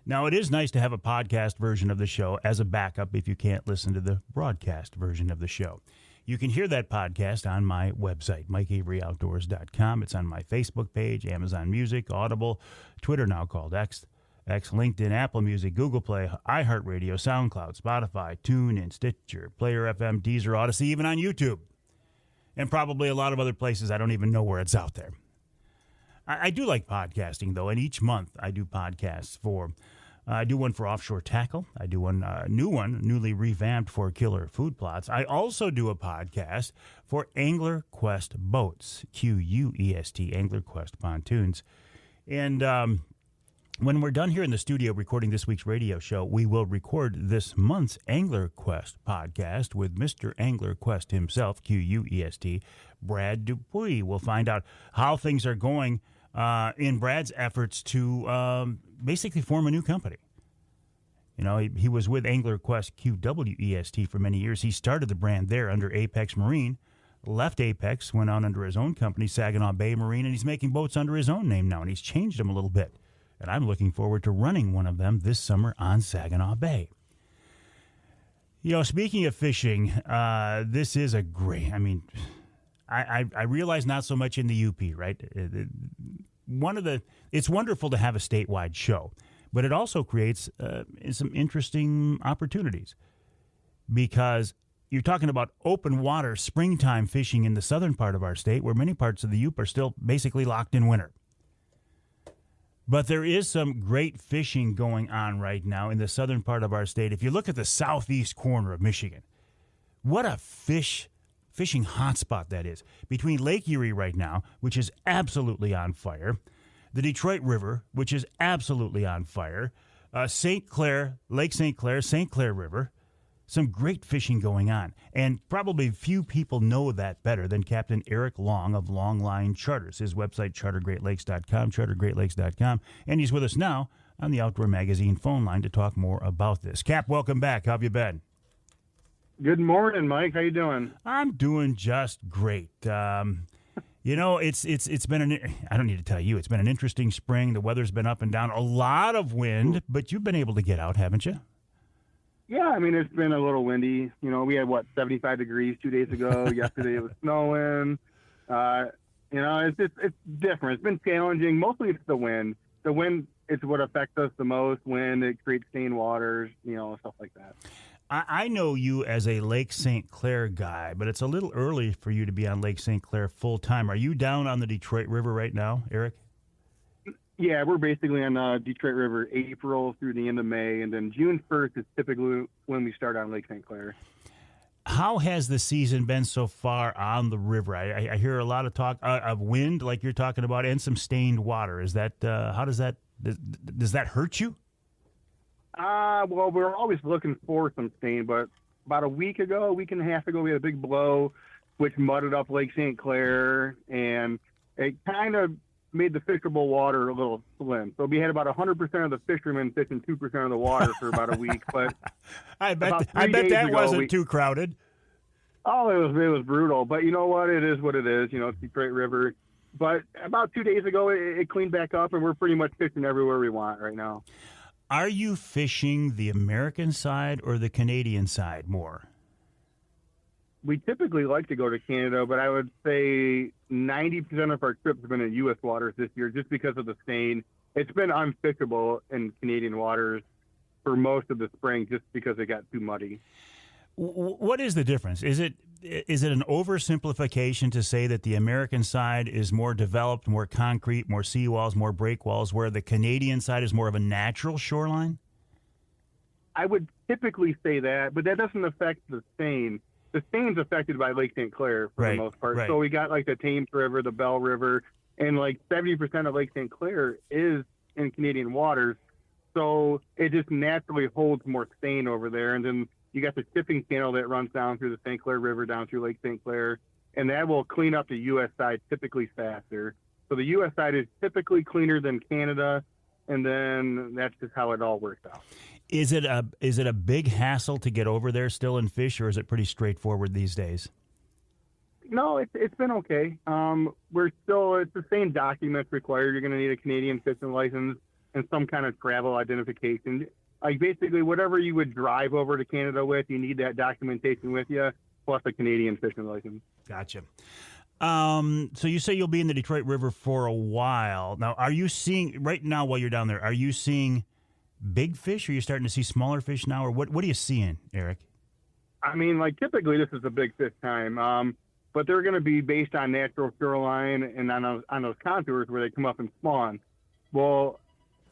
Now, it is nice to have a podcast version of the show as a backup if you can't listen to the broadcast version of the show. You can hear that podcast on my website, MikeAveryOutdoors.com. It's on my Facebook page, Amazon Music, Audible, Twitter now called X, LinkedIn, Apple Music, Google Play, iHeartRadio, SoundCloud, Spotify, TuneIn, Stitcher, Player FM, Deezer, Odyssey, even on YouTube. And probably a lot of other places I don't even know where it's out there. I do like podcasting, though, and each month I do podcasts for, I do one for offshore tackle. I do one newly revamped for killer food plots. I also do a podcast for Angler Quest boats, QUEST, Angler Quest pontoons. And when we're done here in the studio recording this week's radio show, we will record this month's Angler Quest podcast with Mr. Angler Quest himself, QUEST, Brad Dupuy. We'll find out how things are going in Brad's efforts to basically form a new company. He was with Angler Quest QWEST for many years. He started the brand there under Apex Marine, left Apex, went on under his own company, Saginaw Bay Marine, and he's making boats under his own name now, and he's changed them a little bit. And I'm looking forward to running one of them this summer on Saginaw Bay. Speaking of fishing, this is a great, I realize not so much in the UP, right? It's wonderful to have a statewide show, but it also creates some interesting opportunities because you're talking about open water, springtime fishing in the southern part of our state, where many parts of the UP are still basically locked in winter. But there is some great fishing going on right now in the southern part of our state. If you look at the southeast corner of Michigan, what a fishing hotspot that is. Between Lake Erie right now, which is absolutely on fire, the Detroit River, which is absolutely on fire, St. Clair, Lake St. Clair, St. Clair River, some great fishing going on. And probably few people know that better than Captain Eric Long of Longline Charters. His website, chartergreatlakes.com, chartergreatlakes.com. And he's with us now on the Outdoor Magazine phone line to talk more about this. Cap, welcome back. How have you been? Good morning, Mike. How you doing? I'm doing just great. It's been I don't need to tell you, it's been an interesting spring. The weather's been up and down, a lot of wind, but you've been able to get out, haven't you? Yeah, it's been a little windy. We had 75 degrees 2 days ago. Yesterday it was snowing. It's different. It's been challenging. Mostly it's the wind. The wind is what affects us the most. Wind, it creates stained waters, stuff like that. I know you as a Lake St. Clair guy, but it's a little early for you to be on Lake St. Clair full time. Are you down on the Detroit River right now, Eric? Yeah, we're basically on Detroit River April through the end of May, and then June 1st is typically when we start on Lake St. Clair. How has the season been so far on the river? I hear a lot of talk of wind, like you're talking about, and some stained water. Is that how does that hurt you? Well, we're always looking for some stain, but about a week and a half ago, we had a big blow, which mudded up Lake St. Clair, and it kind of made the fishable water a little slim. So we had about 100% of the fishermen fishing 2% of the water for about a week. But I bet that wasn't too crowded. Oh, it was brutal. But you know what? It is what it is. It's Detroit River. But about 2 days ago, it cleaned back up, and we're pretty much fishing everywhere we want right now. Are you fishing the American side or the Canadian side more? We typically like to go to Canada, but I would say 90% of our trips have been in U.S. waters this year just because of the stain. It's been unfishable in Canadian waters for most of the spring just because it got too muddy. What is the difference? Is it an oversimplification to say that the American side is more developed, more concrete, more seawalls, more breakwalls, where the Canadian side is more of a natural shoreline? I would typically say that, but that doesn't affect the seine. The seine's affected by Lake St. Clair for the most part. Right. So we got like the Thames River, the Bell River, and like 70% of Lake St. Clair is in Canadian waters. So it just naturally holds more seine over there. And then you got the shipping channel that runs down through the St. Clair River, down through Lake St. Clair, and that will clean up the U.S. side typically faster. So the U.S. side is typically cleaner than Canada, and then that's just how it all works out. Is it a big hassle to get over there still and fish, or is it pretty straightforward these days? No, it's been okay. It's the same documents required. You're going to need a Canadian fishing license and some kind of travel identification. Like basically whatever you would drive over to Canada with, you need that documentation with you, plus a Canadian fishing license. Gotcha. So you say you'll be in the Detroit River for a while. Now, are you seeing, right now while you're down there, are you seeing big fish? Or are you starting to see smaller fish now? Or what are you seeing, Eric? I mean, like typically this is a big fish time, but they're going to be based on natural shoreline and on those contours where they come up and spawn. Well,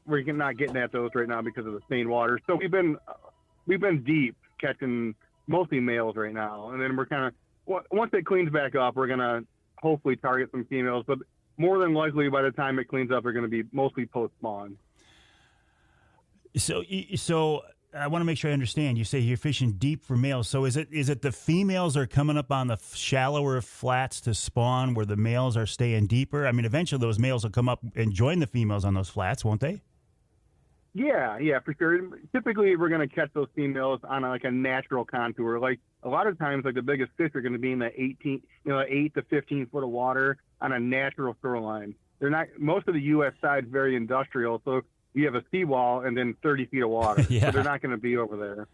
we're not getting at those right now because of the stained water. So we've been deep catching mostly males right now, and then we're kind of, once it cleans back up, we're going to hopefully target some females, but more than likely by the time it cleans up, they're going to be mostly post-spawn. So I want to make sure I understand. You say you're fishing deep for males. So is it the females are coming up on the shallower flats to spawn where the males are staying deeper? I mean, eventually those males will come up and join the females on those flats, won't they? Yeah, for sure. Typically, we're going to catch those females on a natural contour. Like a lot of times, like the biggest fish are going to be in the 8 to 15 foot of water on a natural shoreline. They're not. Most of the U.S. side is very industrial, so you have a seawall and then 30 feet of water. Yeah. So they're not going to be over there.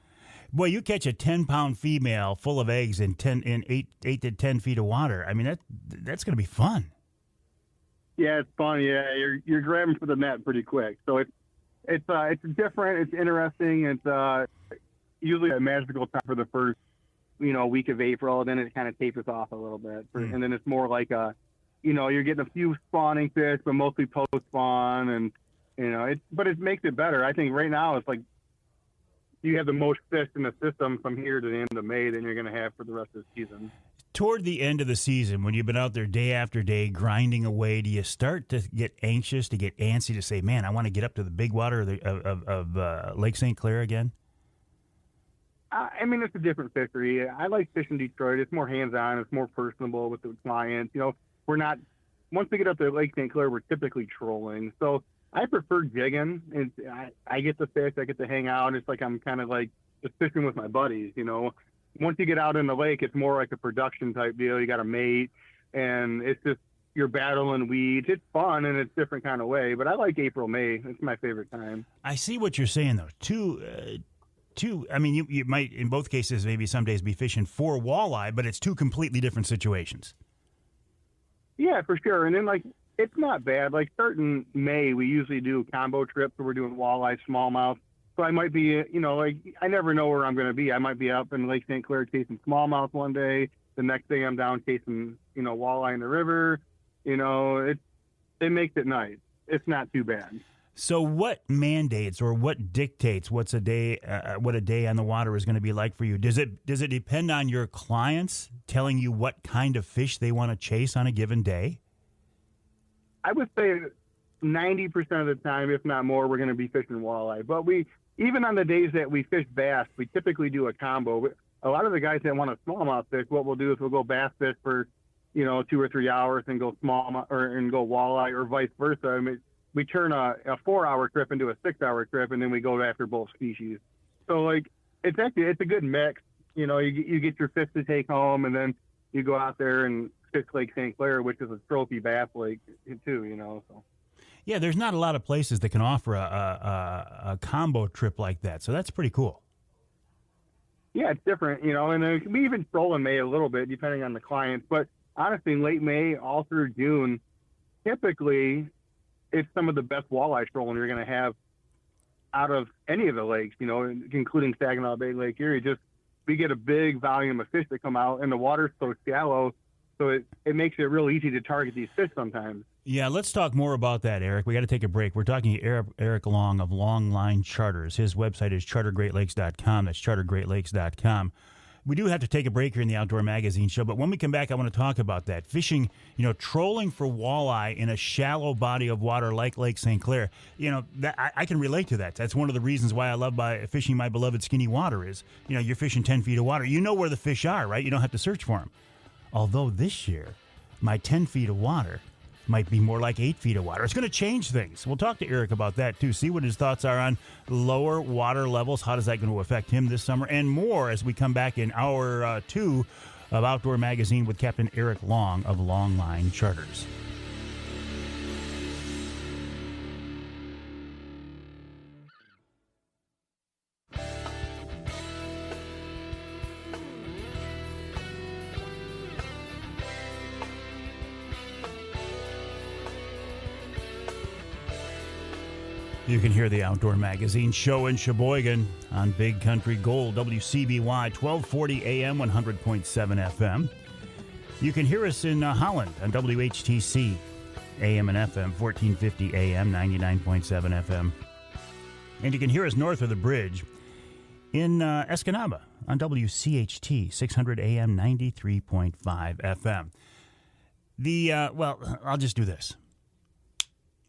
Boy, you catch a 10-pound female full of eggs in 8 to 10 feet of water. I mean, that's going to be fun. Yeah, it's fun. Yeah, you're grabbing for the net pretty quick. So it's different. It's interesting. It's usually a magical time for the first, week of April. Then it kind of tapers off a little bit, and then it's more like you're getting a few spawning fish, but mostly post spawn, and but it makes it better. I think right now it's like you have the most fish in the system from here to the end of May than you're going to have for the rest of the season. Toward the end of the season, when you've been out there day after day grinding away, do you start to get anxious, to get antsy, to say, man, I want to get up to the big water of Lake St. Clair again? I mean, it's a different fishery. I like fishing Detroit. It's more hands-on. It's more personable with the clients. We're not – once we get up to Lake St. Clair, we're typically trolling. So I prefer jigging. I get the fish. I get to hang out. It's like I'm kind of like just fishing with my buddies, Once you get out in the lake, it's more like a production type deal. You got a mate, and it's just you're battling weeds. It's fun in a different kind of way, but I like April, May. It's my favorite time. I see what you're saying, though. I mean, you might, in both cases, maybe some days be fishing for walleye, but it's two completely different situations. Yeah, for sure. And then, it's not bad. Like, starting May, we usually do combo trips where we're doing walleye, smallmouth. So I might be, I never know where I'm going to be. I might be up in Lake St. Clair chasing smallmouth one day. The next day I'm down chasing, walleye in the river. It makes it nice. It's not too bad. So what mandates or what dictates what a day on the water is going to be like for you? Does it depend on your clients telling you what kind of fish they want to chase on a given day? I would say 90% of the time, if not more, we're going to be fishing walleye. But even on the days that we fish bass, we typically do a combo. A lot of the guys that want a smallmouth fish, what we'll do is we'll go bass fish for, 2 or 3 hours and go smallmouth and go walleye, or vice versa. I mean, we turn a 4-hour trip into a 6-hour trip, and then we go after both species. So it's a good mix. You get your fish to take home, and then you go out there and fish Lake St. Clair, which is a trophy bass lake too. So. Yeah, there's not a lot of places that can offer a combo trip like that, so that's pretty cool. Yeah, it's different, and we even troll in May a little bit, depending on the clients. But honestly, late May all through June, typically it's some of the best walleye trolling you're going to have out of any of the lakes, including Saginaw Bay, Lake Erie. We get a big volume of fish that come out, and the water's so shallow, So it makes it real easy to target these fish sometimes. Yeah, let's talk more about that, Eric. We got to take a break. We're talking to Eric Long of Long Line Charters. His website is chartergreatlakes.com. That's chartergreatlakes.com. We do have to take a break here in the Outdoor Magazine show, but when we come back, I want to talk about that. Fishing, trolling for walleye in a shallow body of water like Lake St. Clair, I can relate to that. That's one of the reasons why I love fishing my beloved skinny water is, you're fishing 10 feet of water. You know where the fish are, right? You don't have to search for them. Although this year, my 10 feet of water might be more like 8 feet of water. It's going to change things. We'll talk to Eric about that, too. See what his thoughts are on lower water levels. How is that going to affect him this summer? And more as we come back in hour 2 of Outdoor Magazine with Captain Eric Long of Long Line Charters. You can hear the Outdoor Magazine show in Sheboygan on Big Country Gold, WCBY, 1240 AM, 100.7 FM. You can hear us in Holland on WHTC, AM and FM, 1450 AM, 99.7 FM. And you can hear us north of the bridge in Escanaba on WCHT, 600 AM, 93.5 FM. I'll just do this.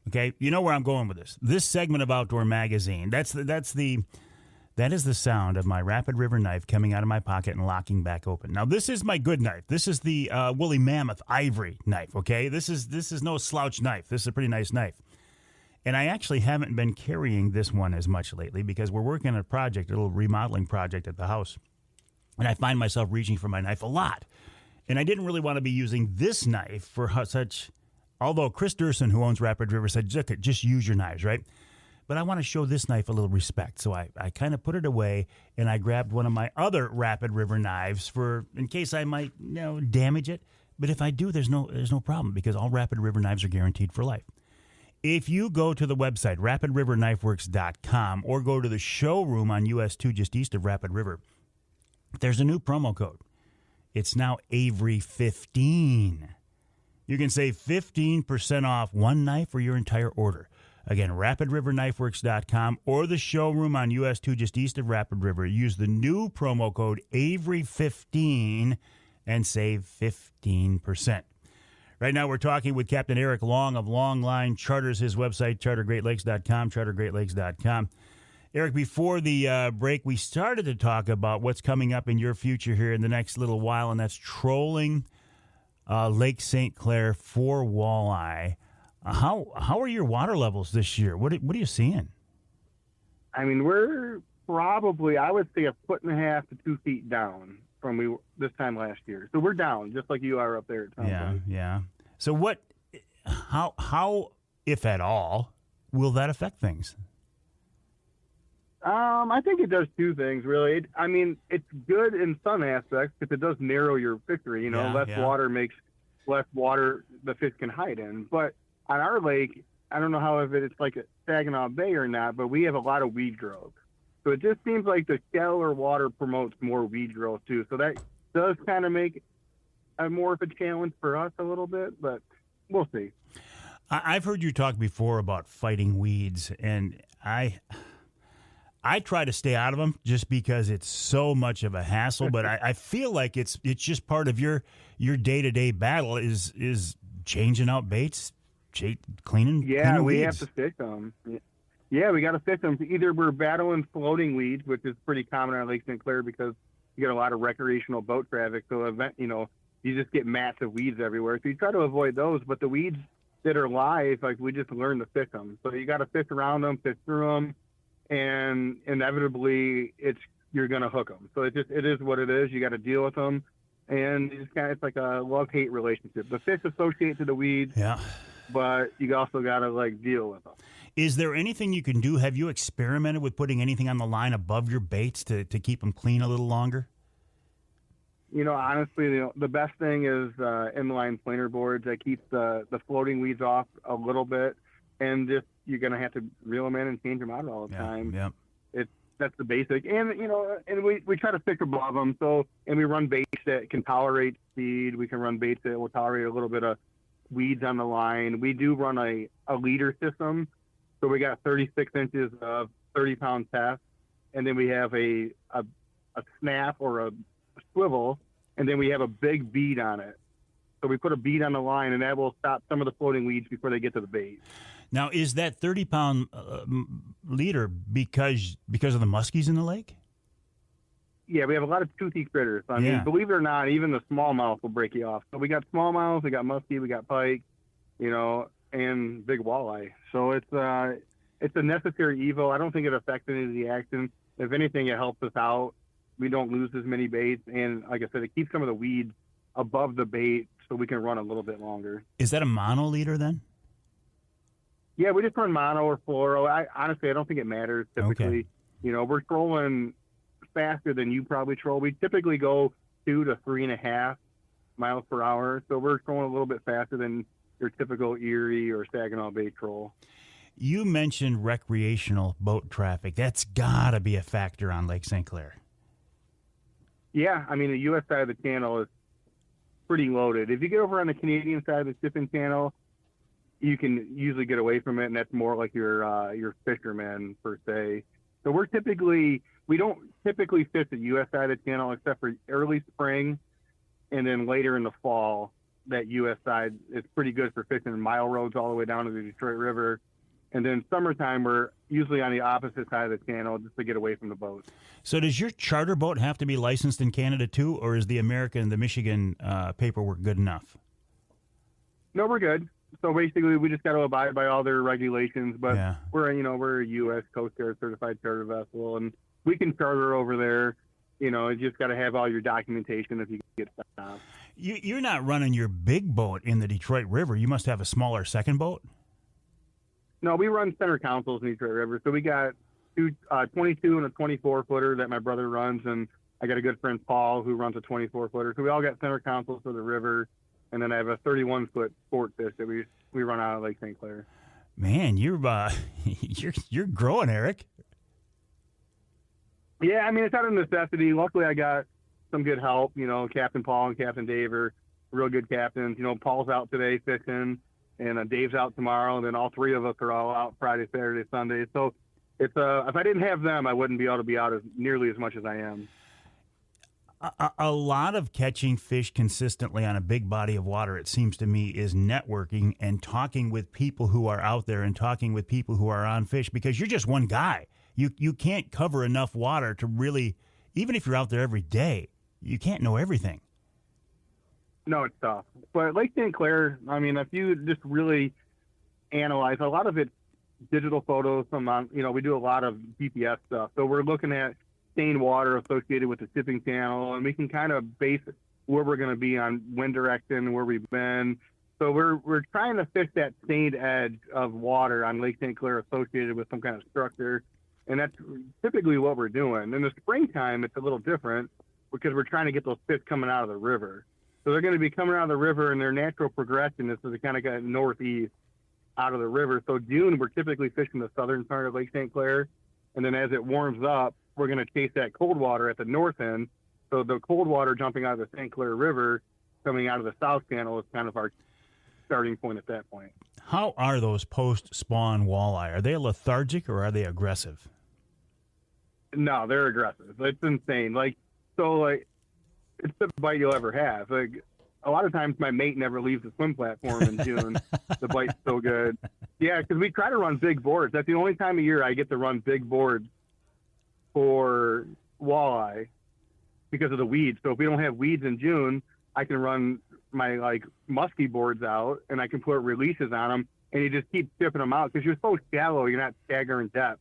Okay, you know where I'm going with this. This segment of Outdoor Magazine, that is the sound of my Rapid River knife coming out of my pocket and locking back open. Now, this is my good knife. This is the woolly mammoth ivory knife. Okay, this is no slouch knife. This is a pretty nice knife, and I actually haven't been carrying this one as much lately because we're working on a little remodeling project at the house, and I find myself reaching for my knife a lot, and I didn't really want to be using this knife for such. Although Chris Durson, who owns Rapid River, said, just use your knives, right? But I want to show this knife a little respect. So I kind of put it away, and I grabbed one of my other Rapid River knives in case I might damage it. But if I do, there's no problem because all Rapid River knives are guaranteed for life. If you go to the website, rapidriverknifeworks.com, or go to the showroom on US 2 just east of Rapid River, there's a new promo code. It's now Avery15. You can save 15% off one knife or your entire order. Again, rapidriverknifeworks.com or the showroom on US 2 just east of Rapid River. Use the new promo code Avery15 and save 15%. Right now we're talking with Captain Eric Long of Long Line Charters, his website, chartergreatlakes.com, chartergreatlakes.com. Eric, before the break, we started to talk about what's coming up in your future here in the next little while, and that's trolling Lake St. Clair for walleye. How are your water levels this year? What are you seeing? I mean, we're probably, I would say, 1.5 to 2 feet down from this time last year. So we're down, just like you are up there. Yeah. So how, if at all, will that affect things? I think it does two things, really. It's good in some aspects because it does narrow your fishery. Less water makes less water the fish can hide in. But on our lake, I don't know if it's like a Saginaw Bay or not, but we have a lot of weed growth. So it just seems like the shallower water promotes more weed growth too. So that does kind of make more of a challenge for us a little bit, but we'll see. I've heard you talk before about fighting weeds, and I try to stay out of them just because it's so much of a hassle. But I feel like it's just part of your day-to-day battle is changing out baits, cleaning we weeds. have to fish them. Yeah, we got to fish them. Either we're battling floating weeds, which is pretty common on Lake St. Clair because you get a lot of recreational boat traffic. So you just get massive weeds everywhere. So you try to avoid those. But the weeds that are live, we just learn to fish them. So you got to fish around them, fish through them. And inevitably, you're gonna hook them. So it is what it is. You got to deal with them, and it's like a love-hate relationship. The fish associate to the weeds, but you also got to deal with them. Is there anything you can do? Have you experimented with putting anything on the line above your baits to keep them clean a little longer? Honestly, the best thing is inline planer boards that keeps the floating weeds off a little bit, and just you're going to have to reel them in and change them out all the time. Yeah. That's the basic. And, and we try to fish above them. So, and we run baits that can tolerate, speed. We can run baits that will tolerate a little bit of weeds on the line. We do run a leader system. So we got 36 inches of 30-pound test, and then we have a snap or a swivel, and then we have a big bead on it. So we put a bead on the line, and that will stop some of the floating weeds before they get to the bait. Now, is that 30-pound leader because of the muskies in the lake? Yeah, we have a lot of toothy critters. I mean, believe it or not, even the smallmouth will break you off. So we got smallmouth, we got muskie, we got pike, and big walleye. So it's a necessary evil. I don't think it affects any of the action. If anything, it helps us out. We don't lose as many baits, and like I said, it keeps some of the weeds above the bait so we can run a little bit longer. Is that a mono leader then? Yeah, we just run mono or fluoro. Honestly, I don't think it matters typically. Okay. We're trolling faster than you probably troll. We typically go 2 to 3.5 miles per hour, so we're trolling a little bit faster than your typical Erie or Saginaw Bay troll. You mentioned recreational boat traffic. That's got to be a factor on Lake St. Clair. Yeah, I mean, the U.S. side of the channel is pretty loaded. If you get over on the Canadian side of the shipping channel, you can usually get away from it, and that's more like your fishermen per se. So we don't typically fish the U.S. side of the channel except for early spring, and then later in the fall. That U.S. side is pretty good for fishing mile roads all the way down to the Detroit River. And then summertime, we're usually on the opposite side of the channel just to get away from the boats. So does your charter boat have to be licensed in Canada too, or is the Michigan paperwork good enough? No, we're good. So basically, we just got to abide by all their regulations. But we're a U.S. Coast Guard certified charter vessel, and we can charter over there. You just got to have all your documentation if you get stopped. You're not running your big boat in the Detroit River. You must have a smaller second boat? No, we run center consoles in the Detroit River. So we got 22 and a 24-footer that my brother runs, and I got a good friend, Paul, who runs a 24-footer. So we all got center consoles for the river, and then I have a 31-foot sport fish that we run out of Lake St. Clair. Man, you're growing, Eric. Yeah, I mean, it's out of necessity. Luckily, I got some good help. Captain Paul and Captain Dave are real good captains. Paul's out today fishing, and Dave's out tomorrow, and then all three of us are all out Friday, Saturday, Sunday. So it's if I didn't have them, I wouldn't be able to be out as nearly as much as I am. A lot of catching fish consistently on a big body of water, it seems to me, is networking and talking with people who are out there and talking with people who are on fish, because you're just one guy. You can't cover enough water to really, even if you're out there every day, you can't know everything. No, it's tough. But Lake St. Clair, I mean, if you just really analyze, a lot of it's digital photos. We do a lot of GPS stuff. So we're looking at stained water associated with the shipping channel, and we can kind of base where we're going to be on wind direction, where we've been. So we're trying to fish that stained edge of water on Lake St. Clair associated with some kind of structure. And that's typically what we're doing. In the springtime, it's a little different because we're trying to get those fish coming out of the river. So they're going to be coming out of the river, and their natural progression is to kind of go northeast out of the river. So June, we're typically fishing the southern part of Lake St. Clair. And then as it warms up, we're going to chase that cold water at the north end. So the cold water jumping out of the St. Clair River, coming out of the South Channel, is kind of our starting point at that point. How are those post-spawn walleye? Are they lethargic or are they aggressive? No, they're aggressive. It's insane. It's the best bite you'll ever have. A lot of times my mate never leaves the swim platform in June. The bite's so good. Yeah, because we try to run big boards. That's the only time of year I get to run big boards for walleye because of the weeds. So if we don't have weeds in June, I can run my musky boards out, and I can put releases on them, and you just keep tipping them out because you're so shallow, you're not staggering depth.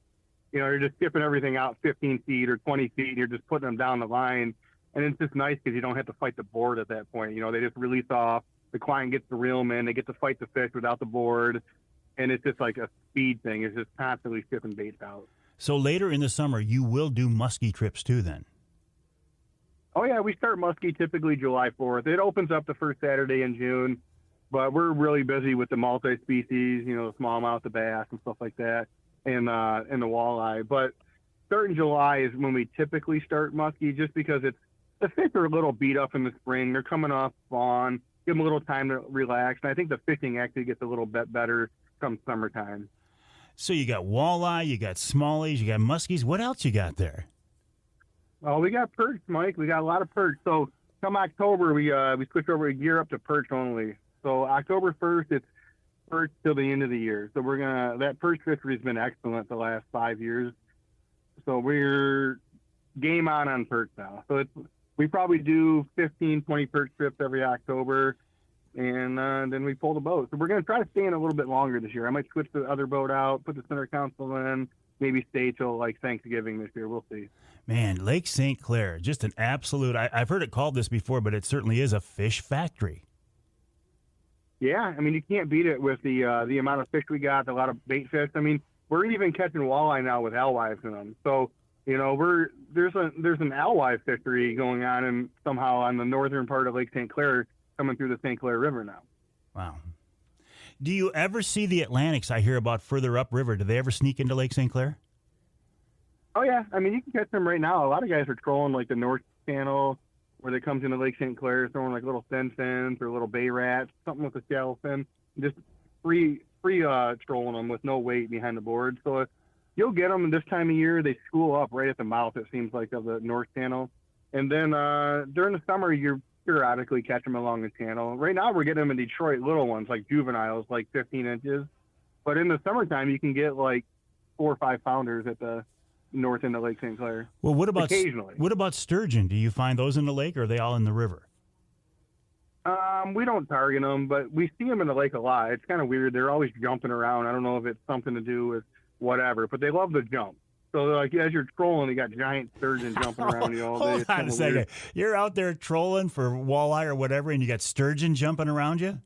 You're just tipping everything out 15 feet or 20 feet, and you're just putting them down the line. And it's just nice because you don't have to fight the board at that point. They just release off. The client gets the reel in. They get to fight the fish without the board. And it's just like a speed thing. It's just constantly shipping baits out. So later in the summer, you will do muskie trips too then? Oh, yeah. We start muskie typically July 4th. It opens up the first Saturday in June. But we're really busy with the multi-species, the smallmouth, the bass, and stuff like that, and the walleye. But starting July is when we typically start muskie, just because it's the fish are a little beat up in the spring. They're coming off spawn. Give them a little time to relax. And I think the fishing actually gets a little bit better come summertime. So you got walleye, you got smallies, you got muskies. What else you got there? Oh, we got perch, Mike. We got a lot of perch. So come October, we switch over a gear up to perch only. So October 1st, it's perch till the end of the year. So that perch fishery has been excellent the last 5 years. So we're game on perch now. So we probably do 15, 20 perch trips every October, and then we pull the boat. So we're going to try to stay in a little bit longer this year. I might switch the other boat out, put the center console in, maybe stay till like Thanksgiving this year. We'll see. Man, Lake St. Clair, just an absolute, I've heard it called this before, but it certainly is a fish factory. Yeah, I mean, you can't beat it with the amount of fish we got, a lot of bait fish. I mean, we're even catching walleye now with alewives in them. So, there's an alewive fishery going on and somehow on the northern part of Lake St. Clair coming through the St. Clair River now. Wow. Do you ever see the Atlantics I hear about further upriver? Do they ever sneak into Lake St. Clair? Oh, yeah. I mean, you can catch them right now. A lot of guys are trolling like the North Channel where they comes into Lake St. Clair, throwing like little thin fins or little bay rats, something with a shallow fin, just free trolling them with no weight behind the board. So you'll get them this time of year. They school up right at the mouth, it seems like, of the North Channel. And then during the summer, you're periodically catch them along the channel. Right now, we're getting them in Detroit, little ones, like juveniles, like 15 inches. But in the summertime, you can get like 4 or 5 pounders at the north end of Lake St. Clair. Well, what occasionally? What about sturgeon? Do you find those in the lake, or are they all in the river? We don't target them, but we see them in the lake a lot. It's kind of weird. They're always jumping around. I don't know if it's something to do with whatever, but they love to jump. So like as you're trolling, you got giant sturgeon jumping around you all day. Hold on a second. Weird. You're out there trolling for walleye or whatever, and you got sturgeon jumping around you?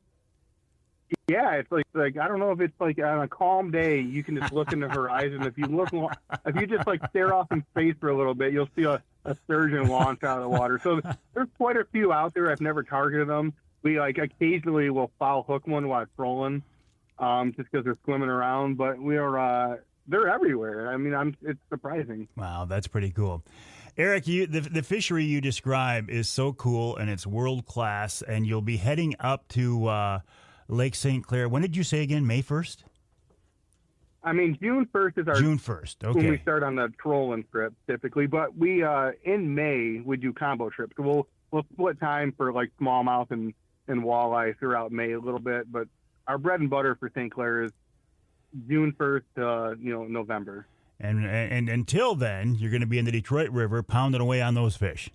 Yeah, it's like I don't know if it's like on a calm day you can just look in the horizon. If you just like stare off in space for a little bit, you'll see a sturgeon launch out of the water. So there's quite a few out there. I've never targeted them. We like occasionally will foul hook one while trolling, just because they're swimming around. But they're everywhere. I mean, it's surprising. Wow, that's pretty cool. Eric, the fishery you describe is so cool and it's world class. And you'll be heading up to Lake St. Clair. When did you say again? May 1st? I mean, June 1st is our June 1st. Okay. When we start on the trolling trip typically, but we in May we do combo trips. So we'll split time for like smallmouth and walleye throughout May a little bit. But our bread and butter for St. Clair is June 1st to November. And until then, you're going to be in the Detroit River pounding away on those fish.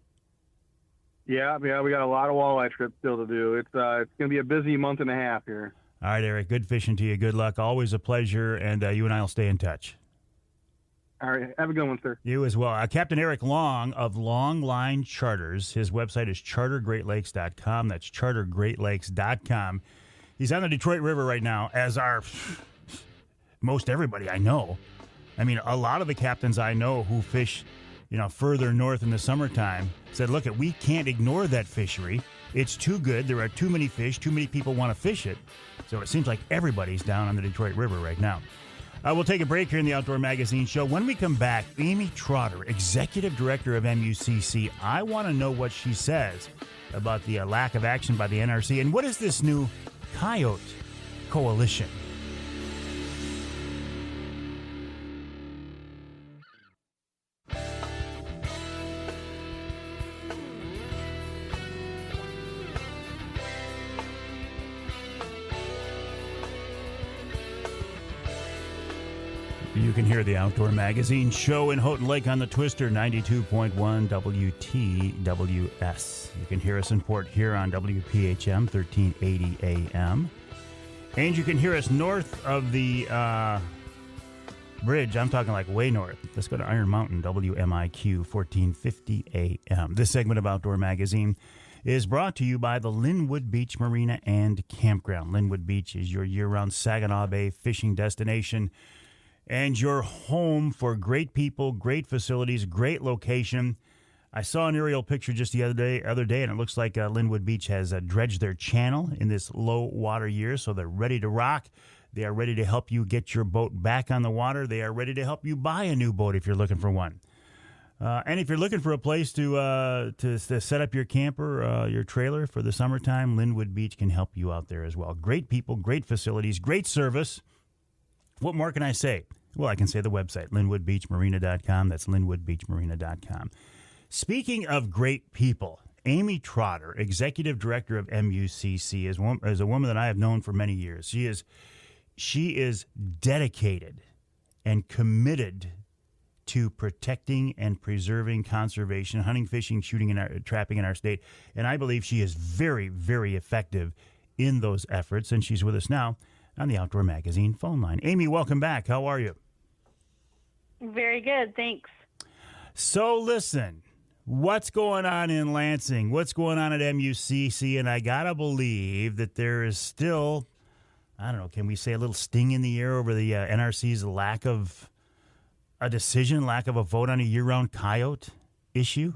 Yeah, we got a lot of walleye trips still to do. It's going to be a busy month and a half here. All right, Eric, good fishing to you. Good luck. Always a pleasure, and you and I will stay in touch. All right, have a good one, sir. You as well. Captain Eric Long of Longline Charters. His website is chartergreatlakes.com. That's chartergreatlakes.com. He's on the Detroit River right now, as are most everybody I know. I mean, a lot of the captains I know who fish further north in the summertime said, look, we can't ignore that fishery. It's too good. There are too many fish. Too many people want to fish it. So it seems like everybody's down on the Detroit River right now. We'll take a break here in the Outdoor Magazine Show. When we come back, Amy Trotter, Executive Director of MUCC. I want to know what she says about the lack of action by the NRC. And what is this new coyote coalition? You can hear the Outdoor Magazine Show in Houghton Lake on the Twister, 92.1 WTWS. You can hear us in Port Huron, WPHM, 1380 AM. And you can hear us north of the bridge. I'm talking like way north. Let's go to Iron Mountain, WMIQ, 1450 AM. This segment of Outdoor Magazine is brought to you by the Linwood Beach Marina and Campground. Linwood Beach is your year-round Saginaw Bay fishing destination and your home for great people, great facilities, great location. I saw an aerial picture just the other day, and it looks like Linwood Beach has dredged their channel in this low water year, so they're ready to rock. They are ready to help you get your boat back on the water. They are ready to help you buy a new boat if you're looking for one. And if you're looking for a place to set up your camper, your trailer for the summertime, Linwood Beach can help you out there as well. Great people, great facilities, great service. What more can I say? Well, I can say the website, linwoodbeachmarina.com. That's linwoodbeachmarina.com. Speaking of great people, Amy Trotter, Executive Director of MUCC, is a woman that I have known for many years. She is dedicated and committed to protecting and preserving conservation, hunting, fishing, shooting, and trapping in our state. And I believe she is very, very effective in those efforts. And she's with us now on the Outdoor Magazine phone line. Amy, welcome back. How are you? Very good, thanks. So listen, what's going on in Lansing? What's going on at MUCC? And I got to believe that there is still, I don't know, can we say a little sting in the air over the NRC's lack of a decision, lack of a vote on a year-round coyote issue?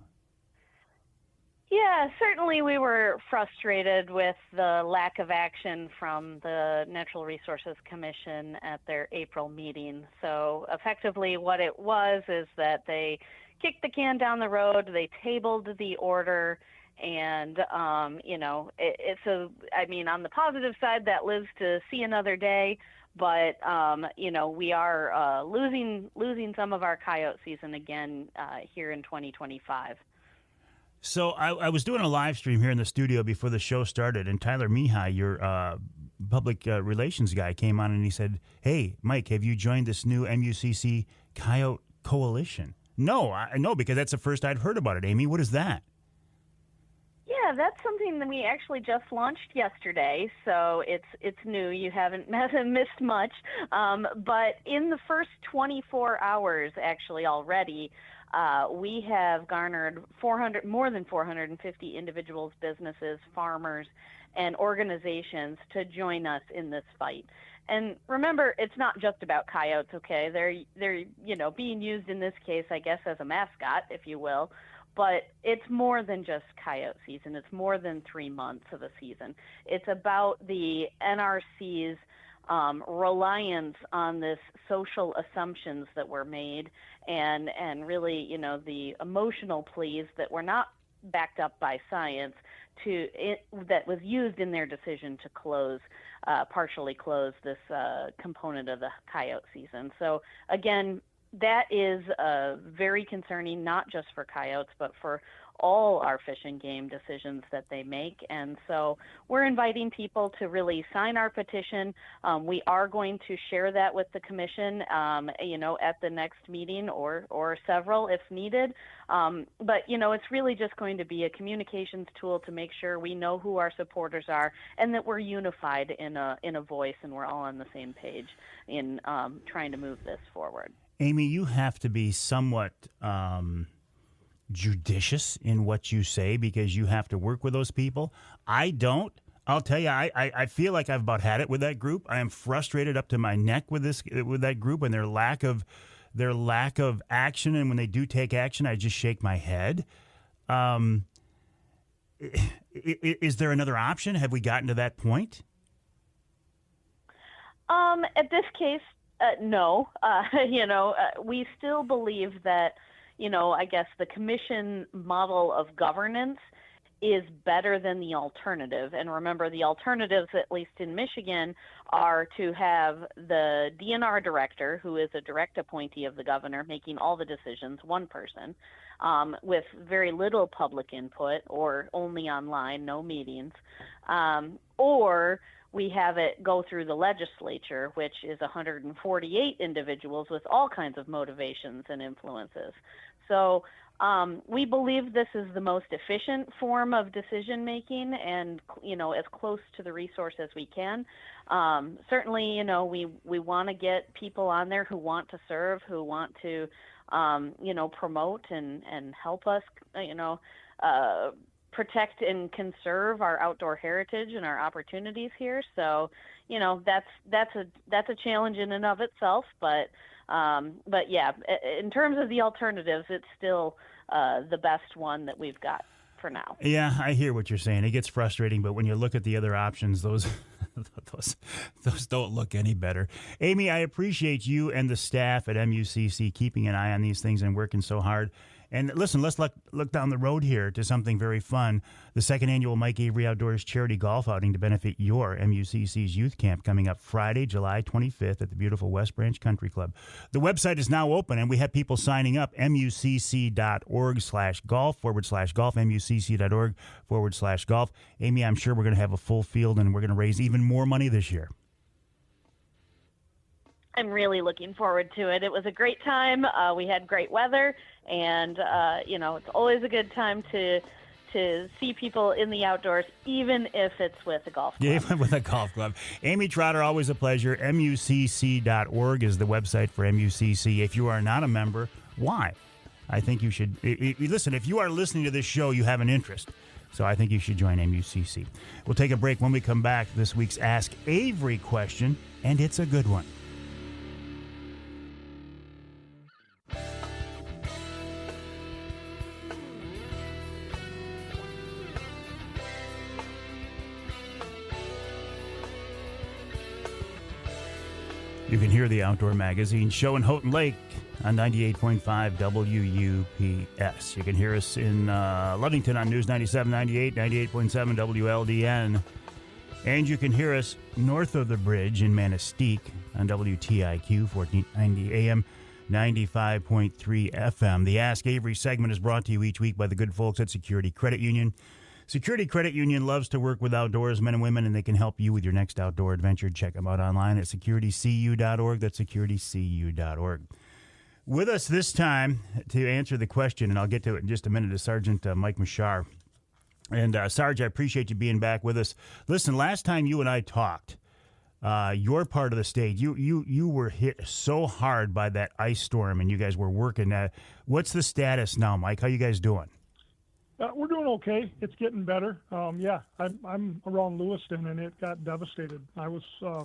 Yeah, certainly we were frustrated with the lack of action from the Natural Resources Commission at their April meeting. So effectively what it was is that they kicked the can down the road, they tabled the order, and, on the positive side, that lives to see another day. But, we are losing some of our coyote season again here in 2025. So I was doing a live stream here in the studio before the show started, and Tyler Mihai, your public relations guy, came on and he said, "Hey, Mike, have you joined this new MUCC Coyote Coalition?" No, because that's the first I'd heard about it. Amy, what is that? Yeah, that's something that we actually just launched yesterday, so it's new. You haven't missed much. But in the first 24 hours, actually, already, we have garnered more than 450 individuals, businesses, farmers, and organizations to join us in this fight. And remember, it's not just about coyotes, okay? They're being used in this case, I guess, as a mascot, if you will. But it's more than just coyote season. It's more than 3 months of a season. It's about the NRC's reliance on this social assumptions that were made and really, the emotional pleas that were not backed up by science that was used in their decision to partially close this component of the coyote season. So again, that is very concerning, not just for coyotes, but for all our fish and game decisions that they make. And so we're inviting people to really sign our petition. We are going to share that with the commission, at the next meeting or several if needed. But, it's really just going to be a communications tool to make sure we know who our supporters are and that we're unified in a voice and we're all on the same page in trying to move this forward. Amy, you have to be somewhat judicious in what you say because you have to work with those people. I don't. I'll tell you, I feel like I've about had it with that group. I am frustrated up to my neck with that group and their lack of action. And when they do take action, I just shake my head. Is there another option? Have we gotten to that point? At this case, no. We still believe that, I guess the commission model of governance is better than the alternative. And remember, the alternatives, at least in Michigan, are to have the DNR director, who is a direct appointee of the governor, making all the decisions, one person, with very little public input or only online, no meetings, or we have it go through the legislature, which is 148 individuals with all kinds of motivations and influences. So we believe this is the most efficient form of decision making and, as close to the resource as we can. Certainly, we want to get people on there who want to serve, who want to, promote and help us, protect and conserve our outdoor heritage and our opportunities here. So, that's a challenge in and of itself. But yeah, in terms of the alternatives, it's still the best one that we've got for now. Yeah, I hear what you're saying. It gets frustrating, but when you look at the other options, those don't look any better. Amy, I appreciate you and the staff at MUCC keeping an eye on these things and working so hard. And listen, let's look down the road here to something very fun. The second annual Mike Avery Outdoors Charity Golf Outing to benefit your MUCC's youth camp coming up Friday, July 25th at the beautiful West Branch Country Club. The website is now open, and we have people signing up, mucc.org/golf/golf, mucc.org/golf. Amy, I'm sure we're going to have a full field, and we're going to raise even more money this year. I'm really looking forward to it. It was a great time. We had great weather, and it's always a good time to see people in the outdoors, even if it's with a golf club. Yeah, even with a golf club. Amy Trotter, always a pleasure. MUCC.org is the website for MUCC. If you are not a member, why? I think you should. Listen, if you are listening to this show, you have an interest. So I think you should join MUCC. We'll take a break. When we come back, this week's Ask Avery question, and it's a good one. You can hear the Outdoor Magazine show in Houghton Lake on 98.5 WUPS. You can hear us in Ludington on News 97.98, 98.7 WLDN. And you can hear us north of the bridge in Manistee on WTIQ 1490 AM, 95.3 FM. The Ask Avery segment is brought to you each week by the good folks at Security Credit Union. Security Credit Union loves to work with outdoors men and women, and they can help you with your next outdoor adventure. Check them out online at securitycu.org. That's securitycu.org. With us this time to answer the question, and I'll get to it in just a minute, is Sergeant Mike Mshar. And Sarge, I appreciate you being back with us. Listen, last time you and I talked, your part of the state, you were hit so hard by that ice storm, and you guys were working. What's the status now, Mike? How you guys doing? We're doing okay. It's getting better. I'm around Lewiston, and it got devastated. I was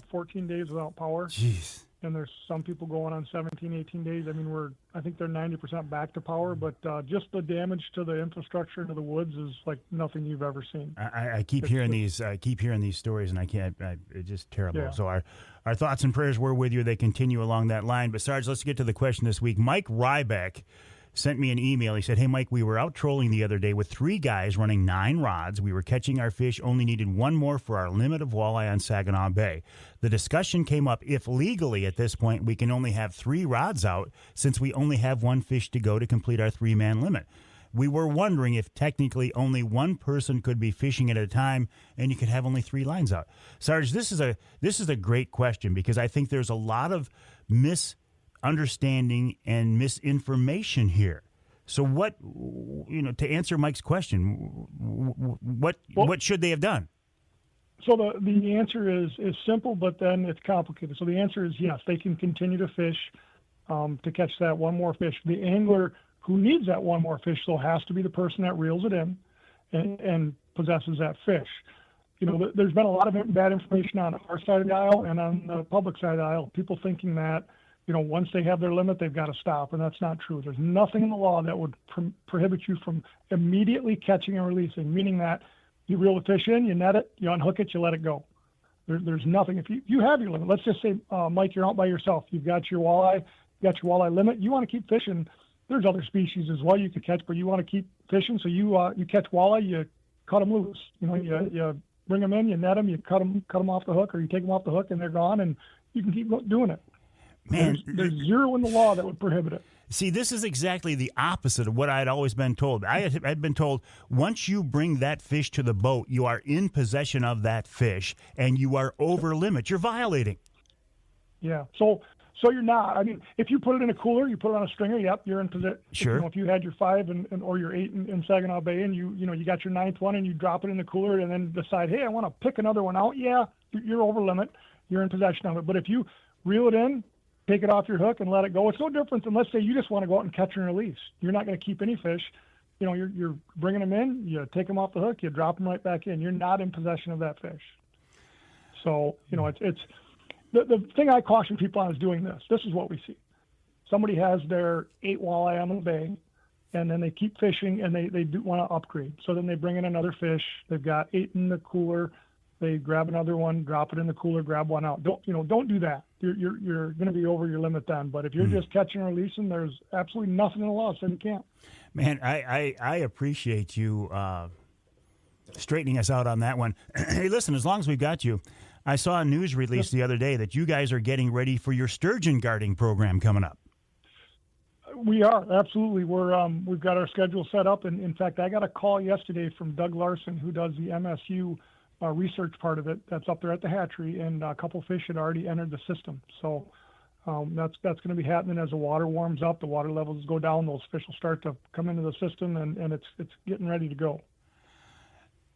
14 days without power. Jeez. And there's some people going on 17, 18 days. I mean, I think they're 90% back to power, but just the damage to the infrastructure and to the woods is like nothing you've ever seen. I keep hearing these stories, and I can't. It's just terrible. Yeah. So our thoughts and prayers were with you. They continue along that line. But Sarge, let's get to the question this week. Mike Ryback sent me an email. He said, "Hey, Mike, we were out trolling the other day with 3 guys running 9 rods. We were catching our fish, only needed 1 more for our limit of walleye on Saginaw Bay. The discussion came up if legally at this point we can only have 3 rods out since we only have 1 fish to go to complete our 3-man limit. We were wondering if technically only 1 person could be fishing at a time and you could have only 3 lines out." Sarge, this is a great question because I think there's a lot of misunderstanding and misinformation here. So to answer Mike's question, what should they have done? So the answer is simple, but then it's complicated. So the answer is yes, they can continue to fish to catch that 1 more fish. The angler who needs that 1 more fish, though, has to be the person that reels it in and possesses that fish. There's been a lot of bad information on our side of the aisle and on the public side of the aisle, people thinking that once they have their limit, they've got to stop, and that's not true. There's nothing in the law that would prohibit you from immediately catching and releasing, meaning that you reel the fish in, you net it, you unhook it, you let it go. There's nothing. If you have your limit, let's just say, Mike, you're out by yourself. You've got your walleye limit. You want to keep fishing. There's other species as well you could catch, but you want to keep fishing. So you catch walleye, you cut them loose. You bring them in, you net them, you cut them off the hook, or you take them off the hook and they're gone, and you can keep doing it. Man, there's 0 in the law that would prohibit it. See, this is exactly the opposite of what I had always been told. I had been told once you bring that fish to the boat, you are in possession of that fish, and you are over limit. You're violating. Yeah. So you're not. I mean, if you put it in a cooler, you put it on a stringer. Yep, you're in possession. Sure. If you had your 5 or your 8 in Saginaw Bay, and you got your 9th one, and you drop it in the cooler, and then decide, hey, I want to pick another one out. Yeah, you're over limit. You're in possession of it. But if you reel it in, take it off your hook and let it go. It's no different than, let's say you just want to go out and catch and release. You're not going to keep any fish. You're bringing them in, you take them off the hook, you drop them right back in. You're not in possession of that fish. So, it's the thing I caution people on is doing this. This is what we see. Somebody has their 8 walleye on the bay, and then they keep fishing, and they do want to upgrade. So then they bring in another fish. They've got 8 in the cooler. They grab another one, drop it in the cooler, grab one out. Don't do that. You're going to be over your limit then. But if you're just catching and releasing, there's absolutely nothing in the law saying you can't. Man, I appreciate you straightening us out on that one. Hey, listen, as long as we've got you, I saw a news release the other day that you guys are getting ready for your sturgeon guarding program coming up. We are, absolutely. We've got our schedule set up. And in fact, I got a call yesterday from Doug Larson, who does the MSU research part of it. That's up there at the hatchery, and a couple fish had already entered the system. So that's going to be happening as the water warms up, the water levels go down, those fish will start to come into the system, and it's getting ready to go.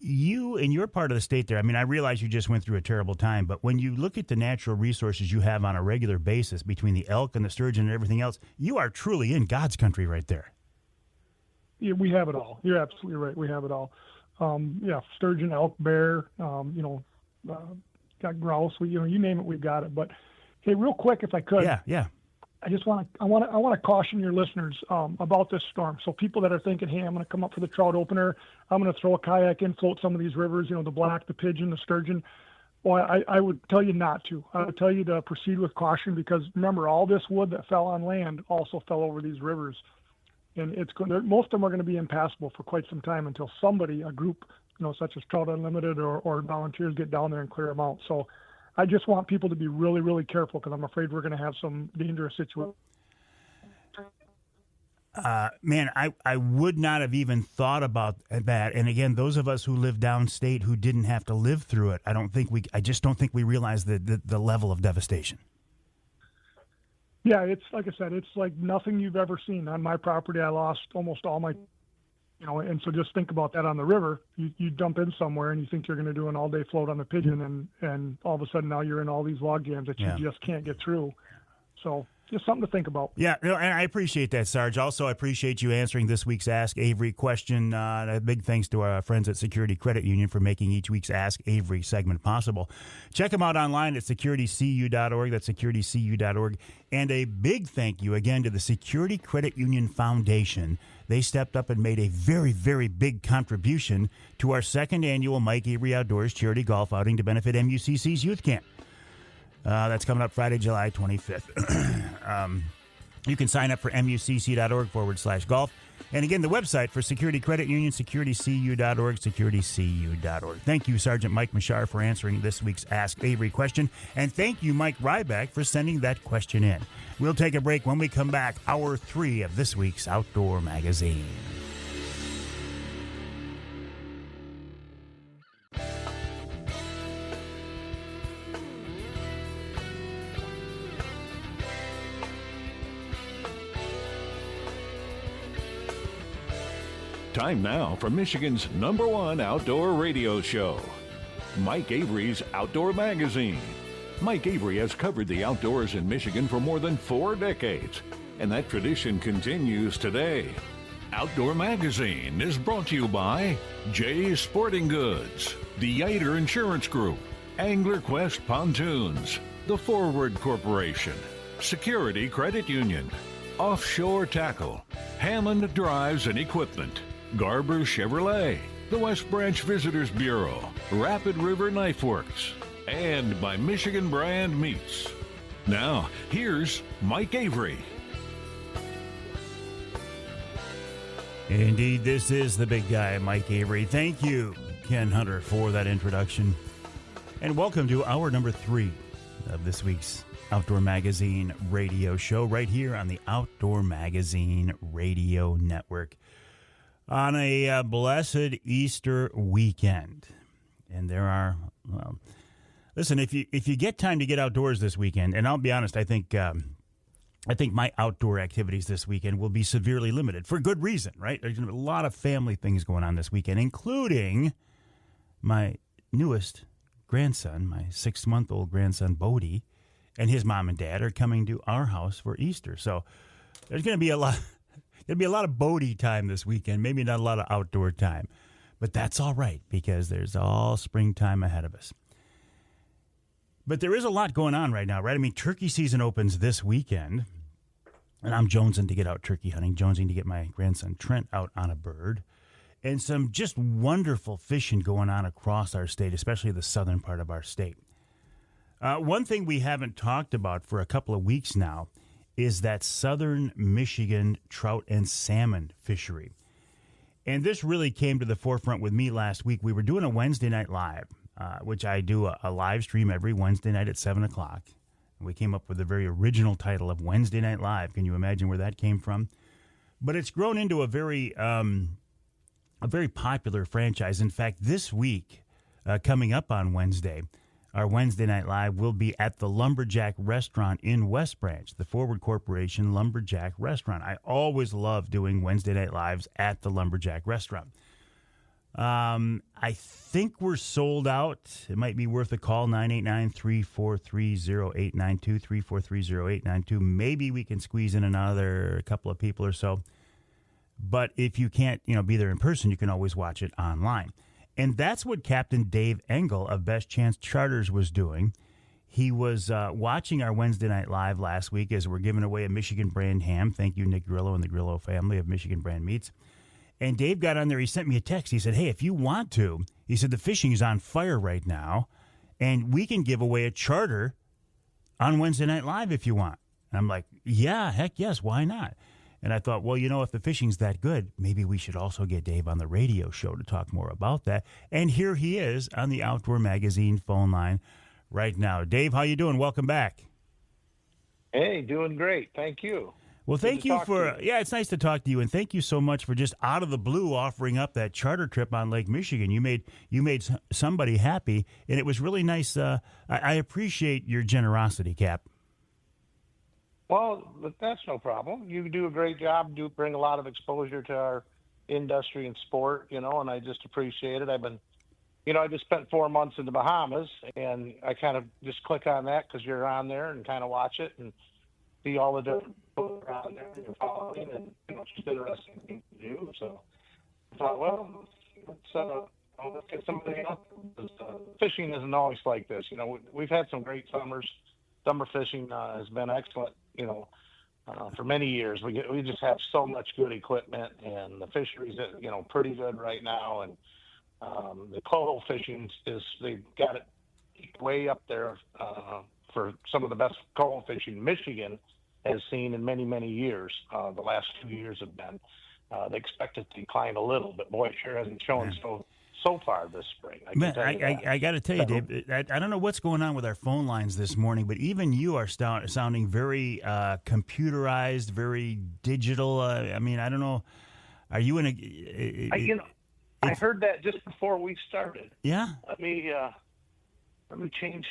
You, in your part of the state there, I mean, I realize you just went through a terrible time, but when you look at the natural resources you have on a regular basis between the elk and the sturgeon and everything else, you are truly in God's country right there. Yeah, we have it all. You're absolutely right. We have it all. Sturgeon, elk, bear, got grouse. You name it, we've got it. But hey, real quick, if I could. Yeah. I just want to caution your listeners about this storm. So people that are thinking, hey, I'm going to come up for the trout opener, I'm going to throw a kayak in, float some of these rivers, the black, the pigeon, the sturgeon. Well, I would tell you not to. I would tell you to proceed with caution, because remember, all this wood that fell on land also fell over these rivers, and most of them are going to be impassable for quite some time until somebody, a group, such as Trout Unlimited or volunteers, get down there and clear them out. So I just want people to be really, really careful, because I'm afraid we're going to have some dangerous situations. Man, I would not have even thought about that. And again, those of us who live downstate who didn't have to live through it, I just don't think we realize the level of devastation. Yeah, it's like I said, it's like nothing you've ever seen. On my property, I lost almost all my, and so just think about that on the river. You dump in somewhere and you think you're going to do an all-day float on the pigeon, and all of a sudden now you're in all these log jams that you just can't get through. So just something to think about. Yeah, and I appreciate that, Sarge. Also, I appreciate you answering this week's Ask Avery question. A big thanks to our friends at Security Credit Union for making each week's Ask Avery segment possible. Check them out online at securitycu.org. That's securitycu.org. And a big thank you again to the Security Credit Union Foundation. They stepped up and made a very, very big contribution to our second annual Mike Avery Outdoors charity golf outing to benefit MUCC's youth camp. That's coming up Friday, July 25th. You can sign up for mucc.org/golf. And again, the website for Security Credit Union, securitycu.org, securitycu.org. Thank you, Sergeant Mike Mshar, for answering this week's Ask Avery question. And thank you, Mike Ryback, for sending that question in. We'll take a break. When we come back, hour 3 of this week's Outdoor Magazine. Time now for Michigan's #1 outdoor radio show, Mike Avery's Outdoor Magazine. Mike Avery has covered the outdoors in Michigan for more than 4 decades, and that tradition continues today. Outdoor Magazine is brought to you by Jay's Sporting Goods, the Yater Insurance Group, Angler Quest Pontoons, the Forward Corporation, Security Credit Union, Offshore Tackle, Hammond Drives and Equipment, Garber Chevrolet, the West Branch Visitors Bureau, Rapid River Knife Works, and by Michigan Brand Meats. Now, here's Mike Avery. Indeed, this is the big guy, Mike Avery. Thank you, Ken Hunter, for that introduction. And welcome to hour number 3 of this week's Outdoor Magazine radio show right here on the Outdoor Magazine Radio Network on a blessed Easter weekend. And there are, well, listen, if you get time to get outdoors this weekend, and I'll be honest, I think my outdoor activities this weekend will be severely limited for good reason, right? There's going to be a lot of family things going on this weekend, including my newest grandson, my 6-month-old grandson, Bodie, and his mom and dad are coming to our house for Easter. So there's going to be a lot of Bodie time this weekend, maybe not a lot of outdoor time. But that's all right, because there's all springtime ahead of us. But there is a lot going on right now, right? I mean, turkey season opens this weekend, and I'm jonesing to get out turkey hunting, jonesing to get my grandson Trent out on a bird, and some just wonderful fishing going on across our state, especially the southern part of our state. One thing we haven't talked about for a couple of weeks now is that southern Michigan trout and salmon fishery. And this really came to the forefront with me last week. We were doing a Wednesday night live, which I do a live stream every Wednesday night at 7 o'clock. And we came up with a very original title of Wednesday Night Live. Can you imagine where that came from? But it's grown into a very popular franchise. In fact, this week, coming up on Wednesday, our Wednesday Night Live will be at the Lumberjack Restaurant in West Branch, the Forward Corporation Lumberjack Restaurant. I always love doing Wednesday Night Lives at the Lumberjack Restaurant. I think we're sold out. It might be worth a call, 989-343-0892, 343-0892. Maybe we can squeeze in another couple of people or so. But if you can't, be there in person, you can always watch it online. And that's what Captain Dave Engel of Best Chance Charters was doing. He was watching our Wednesday Night Live last week as we're giving away a Michigan brand ham. Thank you, Nick Grillo and the Grillo family of Michigan brand meats. And Dave got on there. He sent me a text. He said, hey, if you want to, he said, the fishing is on fire right now, and we can give away a charter on Wednesday Night Live if you want. And I'm like, yeah, heck yes, why not? And I thought, well, if the fishing's that good, maybe we should also get Dave on the radio show to talk more about that. And here he is on the Outdoor Magazine phone line right now. Dave, how you doing? Welcome back. Hey, doing great. Thank you. Well, thank you for, it's nice to talk to you. And thank you so much for just out of the blue offering up that charter trip on Lake Michigan. You made somebody happy, and it was really nice. I appreciate your generosity, Cap. Well, that's no problem. You do a great job. Do bring a lot of exposure to our industry and sport, and I just appreciate it. I've been, I just spent 4 months in the Bahamas, and I kind of just click on that because you're on there and kind of watch it and see all the different people around there and you're following, and it's just interesting thing to do. So I thought, well, let's get somebody else. Fishing isn't always like this. We've had some great summers. Summer fishing has been excellent, for many years. We just have so much good equipment, and the fisheries, pretty good right now. And the coho fishing they've got it way up there for some of the best coho fishing Michigan has seen in many, many years. The last 2 years have been. They expect it to decline a little, but boy, it sure hasn't shown so far this spring. I got to tell you, Dave, I don't know what's going on with our phone lines this morning, but even you are sounding very computerized, very digital. I don't know. Are you in a? I heard that just before we started. Yeah. Let me change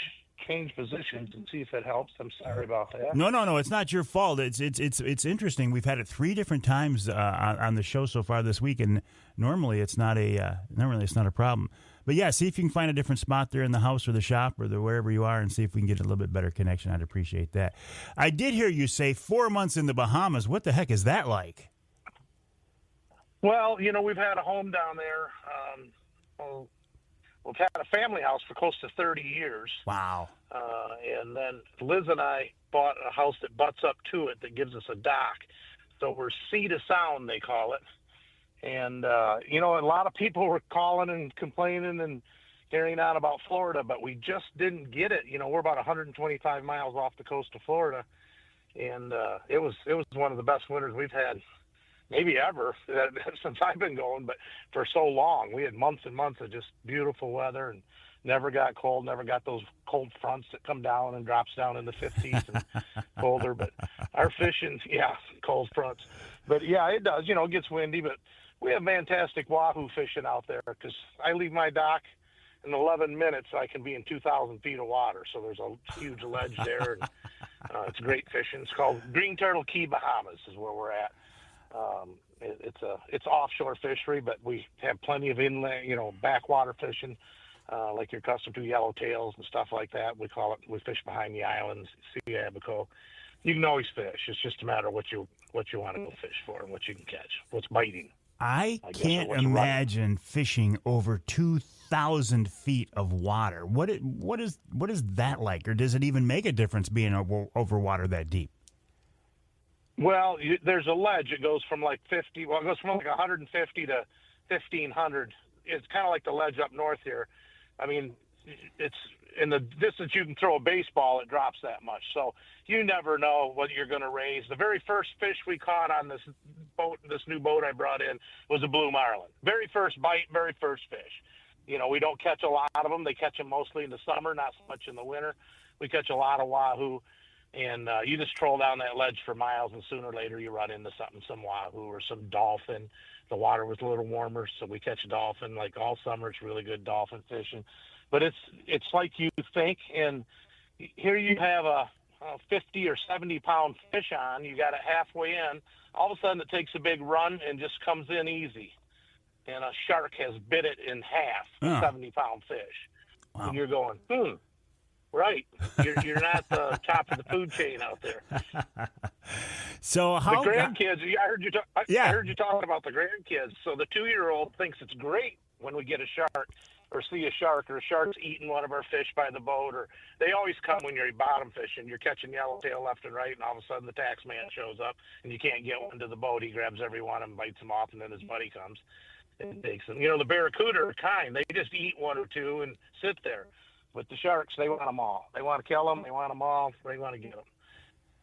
positions and see if it helps. I'm sorry about that. No. It's not your fault. It's interesting. We've had it 3 different times on the show so far this week, and normally it's not a problem. But yeah, see if you can find a different spot there in the house or the shop or wherever you are, and see if we can get a little bit better connection. I'd appreciate that. I did hear you say 4 months in the Bahamas. What the heck is that like? Well, we've had a home down there. We've had a family house for close to 30 years. Wow. And then Liz and I bought a house that butts up to it that gives us a dock. So we're sea to sound, they call it. And, a lot of people were calling and complaining and carrying on about Florida, but we just didn't get it. We're about 125 miles off the coast of Florida. And it was one of the best winters we've had maybe ever since I've been going, but for so long. We had months and months of just beautiful weather and never got cold, never got those cold fronts that come down and drops down in the 50s and colder. But our fishing, cold fronts. But yeah, it does, it gets windy, but we have fantastic wahoo fishing out there because I leave my dock in 11 minutes, I can be in 2,000 feet of water. So there's a huge ledge there, and it's great fishing. It's called Green Turtle Key, Bahamas is where we're at. It's offshore fishery, but we have plenty of inland, backwater fishing, like you're accustomed to, yellowtails and stuff like that. We fish behind the islands, sea abaco. You can always fish. It's just a matter of what you want to go fish for and what you can catch, what's biting. I can't imagine fishing over 2,000 feet of water. What is that like, or does it even make a difference being over water that deep? Well, there's a ledge. It goes from like 50. Well, it goes from like 150 to 1,500. It's kind of like the ledge up north here. I mean, it's in the distance you can throw a baseball, it drops that much. So you never know what you're going to raise. The very first fish we caught on this boat, this new boat I brought in, was a blue marlin. Very first bite, very first fish. You know, we don't catch a lot of them. They catch them mostly in the summer, not so much in the winter. We catch a lot of wahoo, and you just troll down that ledge for miles, and sooner or later you run into something, some wahoo or some dolphin. The water was a little warmer, so we catch dolphin like all summer. It's really good dolphin fishing. But it's like you think, and here you have a 50 or 70 pound fish on. You got it halfway in. All of a sudden, it takes a big run and just comes in easy. And a shark has bit it in half, a 70 pound fish. Wow. And you're going, right. You're not the top of the food chain out there. So how the grandkids? I heard you talking about the grandkids. So the 2-year-old thinks it's great when we get a shark or see a shark, or a shark's eating one of our fish by the boat, or they always come when you're bottom fishing. You're catching yellowtail left and right, and all of a sudden the tax man shows up, and you can't get one to the boat. He grabs every one and bites them off, and then his buddy comes and takes them. You know, the barracuda are kind. They just eat one or two and sit there. But the sharks, they want them all. They want to kill them. They want them all. They want to get them.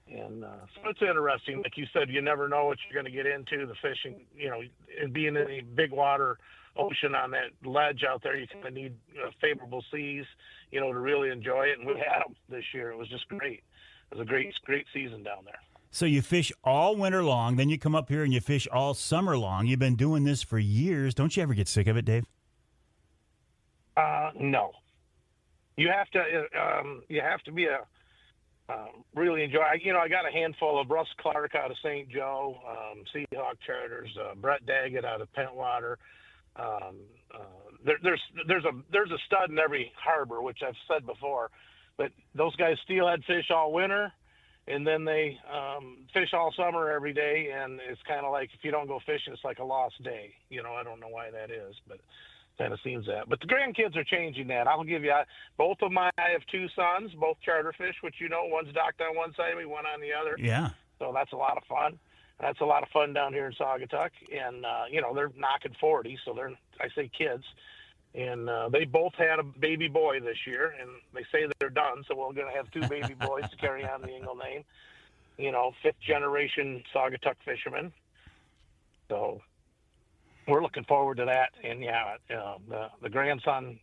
And so it's interesting. Like you said, you never know what you're going to get into. The fishing, you know, and being in a big water ocean on that ledge out there, you kind of need favorable seas, you know, to really enjoy it. And we had them this year. It was just great. It was a great season down there. So you fish all winter long, then you come up here and you fish all summer long. You've been doing this for years. Don't you ever get sick of it, Dave? No. You have to be really enjoy. I got a handful of Russ Clark out of St. Joe, Seahawk Charters, Brett Daggett out of Pentwater. There's a stud in every harbor, which I've said before, but those guys steelhead fish all winter, and then they fish all summer every day, and it's kind of like if you don't go fishing, it's like a lost day. You know, I don't know why that is, but kind of seems that. But the grandkids are changing that. I'll give you both of I have 2 sons, both charter fish, which one's docked on one side of me, one on the other. Yeah. So that's a lot of fun. That's a lot of fun down here in Saugatuck, and they're knocking 40, so I say kids, and they both had a baby boy this year, and they say they're done, so we're going to have 2 baby boys to carry on the Engel name. 5th generation Saugatuck fishermen. So we're looking forward to that, and the grandson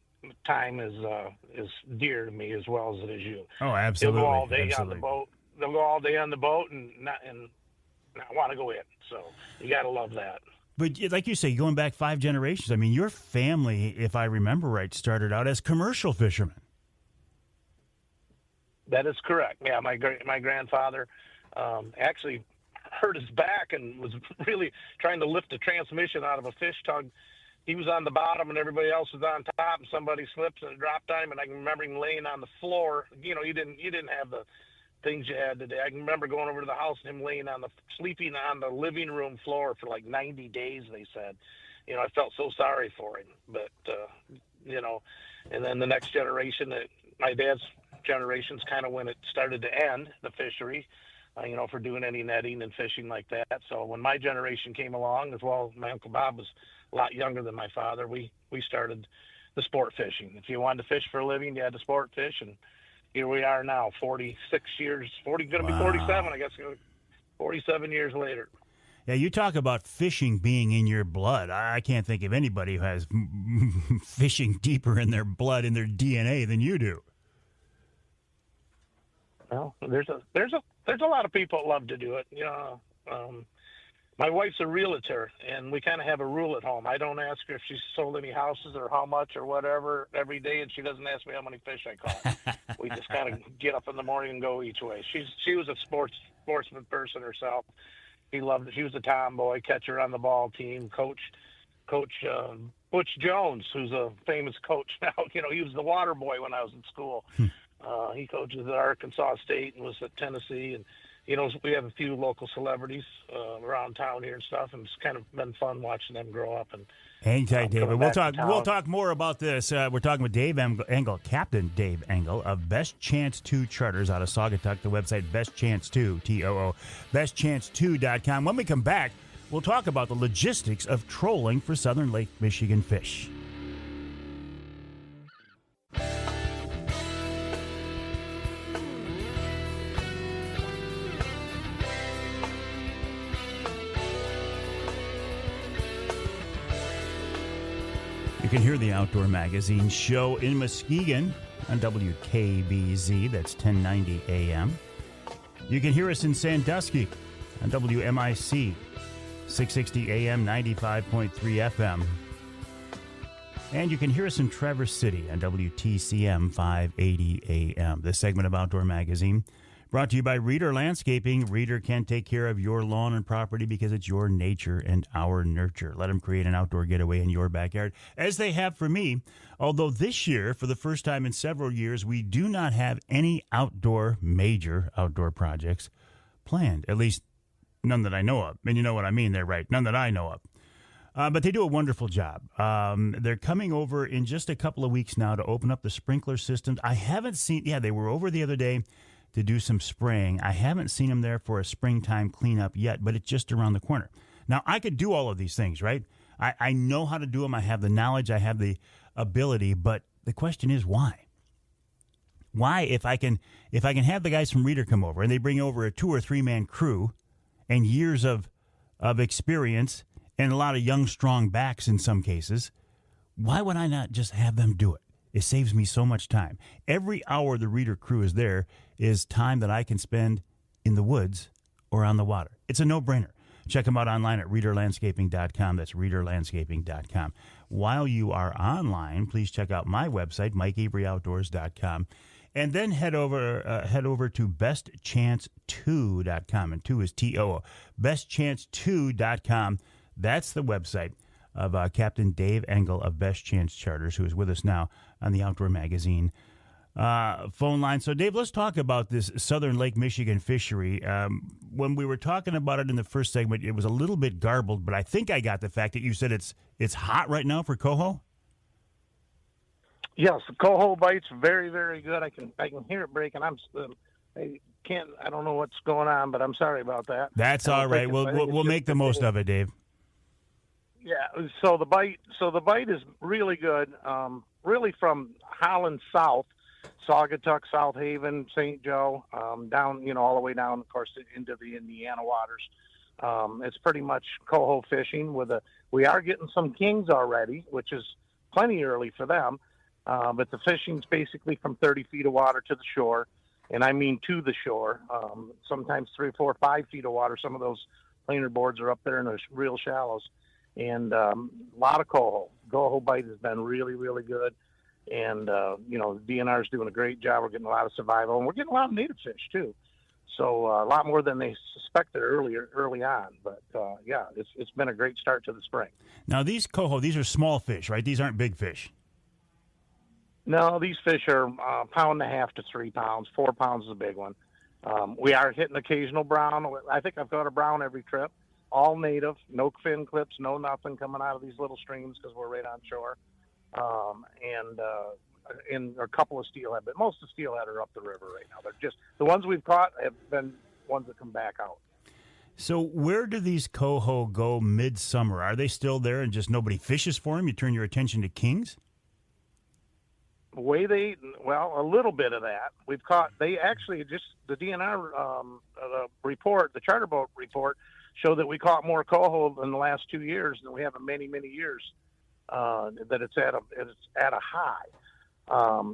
time is dear to me as well as it is you. Oh, absolutely. They'll go all day on the boat. They'll go all day on the boat and I want to go in. So you got to love that. But like you say, going back 5 generations, I mean, your family, if I remember right, started out as commercial fishermen. That is correct. Yeah, my grandfather actually hurt his back and was really trying to lift a transmission out of a fish tug. He was on the bottom and everybody else was on top, and somebody slips and it dropped on him. And I can remember him laying on the floor. You didn't have the things you had today. I can remember going over to the house and him sleeping on the living room floor for like 90 days, they said. I felt so sorry for him. But, and then the next generation, my dad's generation's kind of when it started to end, the fishery, for doing any netting and fishing like that. So when my generation came along, as well, my Uncle Bob was a lot younger than my father, we started the sport fishing. If you wanted to fish for a living, you had to sport fish, and here we are now, 46 years, going to be 47, I guess, 47 years later. Yeah, you talk about fishing being in your blood. I can't think of anybody who has fishing deeper in their blood, in their DNA than you do. Well, there's a lot of people that love to do it. My wife's a realtor, and we kind of have a rule at home. I don't ask her if she's sold any houses or how much or whatever every day, and she doesn't ask me how many fish I caught. We just kind of get up in the morning and go each way. She was a sportsman person herself. She loved it. She was a tomboy, catcher on the ball team, Coach Butch Jones, who's a famous coach now. He was the water boy when I was in school. He coaches at Arkansas State and was at Tennessee, and we have a few local celebrities around town here and stuff, and it's kind of been fun watching them grow up. And hang tight, David. We'll talk more about this. We're talking with Dave Engel, Captain Dave Engel of Best Chance 2 Charters out of Saugatuck. The website bestchance2, TOO, bestchance2.com. When we come back, we'll talk about the logistics of trolling for Southern Lake Michigan fish. can hear the Outdoor Magazine show in Muskegon on WKBZ. That's 1090 AM. You can hear us in Sandusky on WMIC 660 AM, 95.3 FM. And you can hear us in Traverse City on WTCM 580 AM. This segment of Outdoor Magazine brought to you by Reader Landscaping. Reader can take care of your lawn and property because it's your nature and our nurture. Let them create an outdoor getaway in your backyard, as they have for me. Although this year, for the first time in several years, we do not have any major outdoor projects planned. At least none that I know of. And you know what I mean there, right? None that I know of. But they do a wonderful job. They're coming over in just a couple of weeks now to open up the sprinkler systems. I haven't seen, they were over the other day to do some spraying. I haven't seen them there for a springtime cleanup yet, but it's just around the corner. Now, I could do all of these things, right? I know how to do them. I have the knowledge. I have the ability. But the question is, why? Why, if I can have the guys from Reader come over and they bring over a 2 or 3 man crew and years of experience and a lot of young, strong backs in some cases, why would I not just have them do it? It saves me so much time. Every hour the Reader crew is there is time that I can spend in the woods or on the water. It's a no-brainer. Check them out online at readerlandscaping.com. That's readerlandscaping.com. While you are online, please check out my website, mikeaveryoutdoors.com. And then head over to bestchance2.com. And 2 is T-O-O. Bestchance2.com. That's the website of Captain Dave Engel of Best Chance Charters, who is with us now on the Outdoor Magazine phone line. So, Dave, let's talk about this Southern Lake Michigan fishery. When we were talking about it in the first segment, it was a little bit garbled, but I think I got the fact that you said it's hot right now for coho. Yes, the coho bite's very, very good. I can hear it breaking. I don't know what's going on, but I'm sorry about that. That's all right. We'll make the most of it, Dave. Yeah, so the bite is really good. Really from Holland south, Saugatuck, South Haven, St. Joe, down, all the way down, of course, into the Indiana waters. It's pretty much coho fishing we are getting some kings already, which is plenty early for them. But the fishing's basically from 30 feet of water to the shore, and I mean to the shore. Sometimes 3, 4, 5 feet of water. Some of those planer boards are up there in the real shallows. And a lot of coho. Coho bite has been really, really good. And, the DNR is doing a great job. We're getting a lot of survival, and we're getting a lot of native fish, too. So a lot more than they suspected early on. But, it's been a great start to the spring. Now, these coho, these are small fish, right? These aren't big fish. No, these fish are 1.5 to 3 pounds. 4 pounds is a big one. We are hitting occasional brown. I think I've got a brown every trip. All native, no fin clips, no nothing coming out of these little streams because we're right on shore. And a couple of steelhead, but most of the steelhead are up the river right now. They're just the ones we've caught have been ones that come back out. So where do these coho go midsummer? Are they still there and just nobody fishes for them? You turn your attention to kings? A little bit of that. We've caught, the DNR report, the charter boat report, showed that we caught more coho in the last 2 years than we have in many, many years. That it's at a high,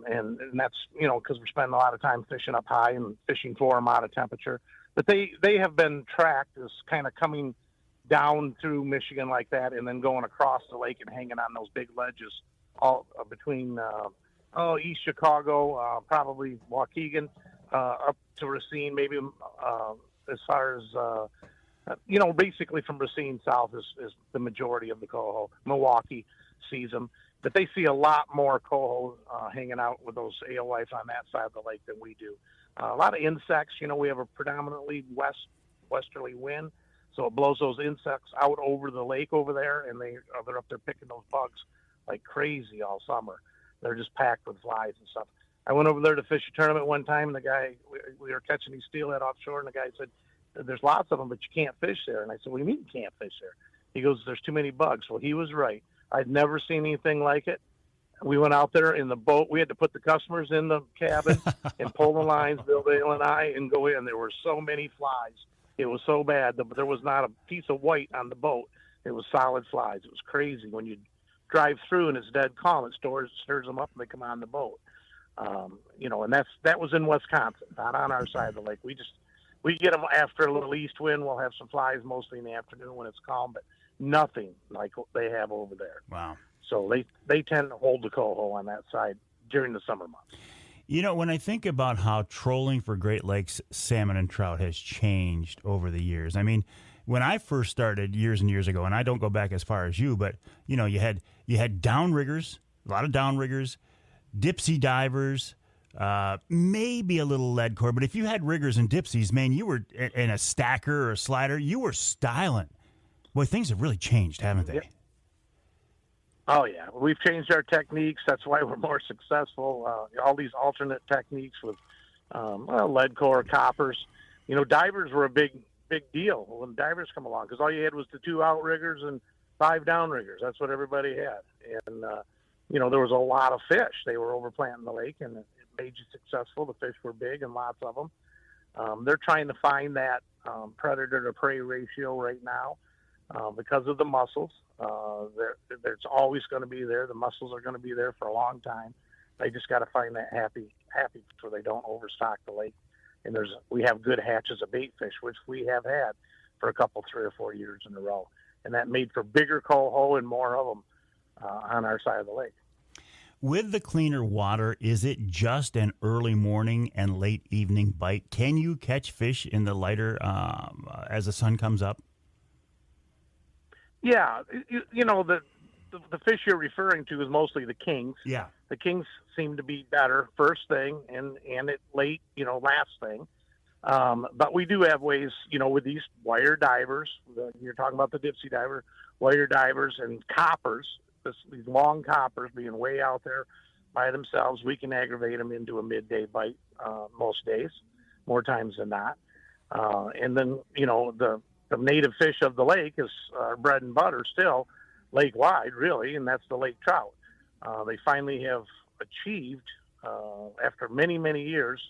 and that's because we're spending a lot of time fishing up high and fishing for them out of temperature. But they have been tracked as kind of coming down through Michigan like that, and then going across the lake and hanging on those big ledges all between East Chicago, probably Waukegan, up to Racine, maybe as far as. Basically from Racine south is the majority of the coho. Milwaukee sees them, but they see a lot more coho hanging out with those alewife on that side of the lake than we do. A lot of insects. We have a predominantly westerly wind, so it blows those insects out over the lake over there, and they're up there picking those bugs like crazy all summer. They're just packed with flies and stuff. I went over there to fish a tournament one time, and the guy, we were catching these steelhead offshore, and the guy said, "There's lots of them, but you can't fish there." And I said, "What do you mean you can't fish there?" He goes, "There's too many bugs." Well, he was right. I'd never seen anything like it. We went out there in the boat. We had to put the customers in the cabin and pull the lines, Bill Dale and I, and go in. There were so many flies. It was so bad. There was not a piece of white on the boat. It was solid flies. It was crazy when you drive through and it's dead calm, it stirs them up and they come on the boat. And that was in Wisconsin, not on our side of the lake. We get them after a little east wind. We'll have some flies mostly in the afternoon when it's calm, but nothing like what they have over there. Wow. So they tend to hold the coho on that side during the summer months. When I think about how trolling for Great Lakes salmon and trout has changed over the years, I mean, when I first started years and years ago, and I don't go back as far as you, but you had downriggers, a lot of downriggers, dipsy divers, maybe a little lead core, but if you had riggers and dipsies, man, you were in a stacker or a slider, you were styling. Boy, things have really changed, haven't they? Yep. Oh, yeah. We've changed our techniques. That's why we're more successful. All these alternate techniques with lead core, coppers. Divers were a big deal when divers come along because all you had was the 2 outriggers and 5 downriggers. That's what everybody had. And, there was a lot of fish. They were overplanting the lake, and it made you successful. The fish were big and lots of them. They're trying to find that predator to prey ratio right now because of the mussels. It's always going to be there. The mussels are going to be there for a long time. They just got to find that happy so they don't overstock the lake. And we have good hatches of bait fish, which we have had for a couple, 3 or 4 years in a row. And that made for bigger coho and more of them on our side of the lake. With the cleaner water, is it just an early morning and late evening bite? Can you catch fish in the lighter as the sun comes up? Yeah. The fish you're referring to is mostly the kings. Yeah. The kings seem to be better first thing and it late, last thing. But we do have ways, with these wire divers, you're talking about the dipsy diver, wire divers and coppers, these long coppers being way out there by themselves. We can aggravate them into a midday bite most days, more times than not. And then, the native fish of the lake is our bread and butter still, lake-wide, really, and that's the lake trout. They finally have achieved, after many, many years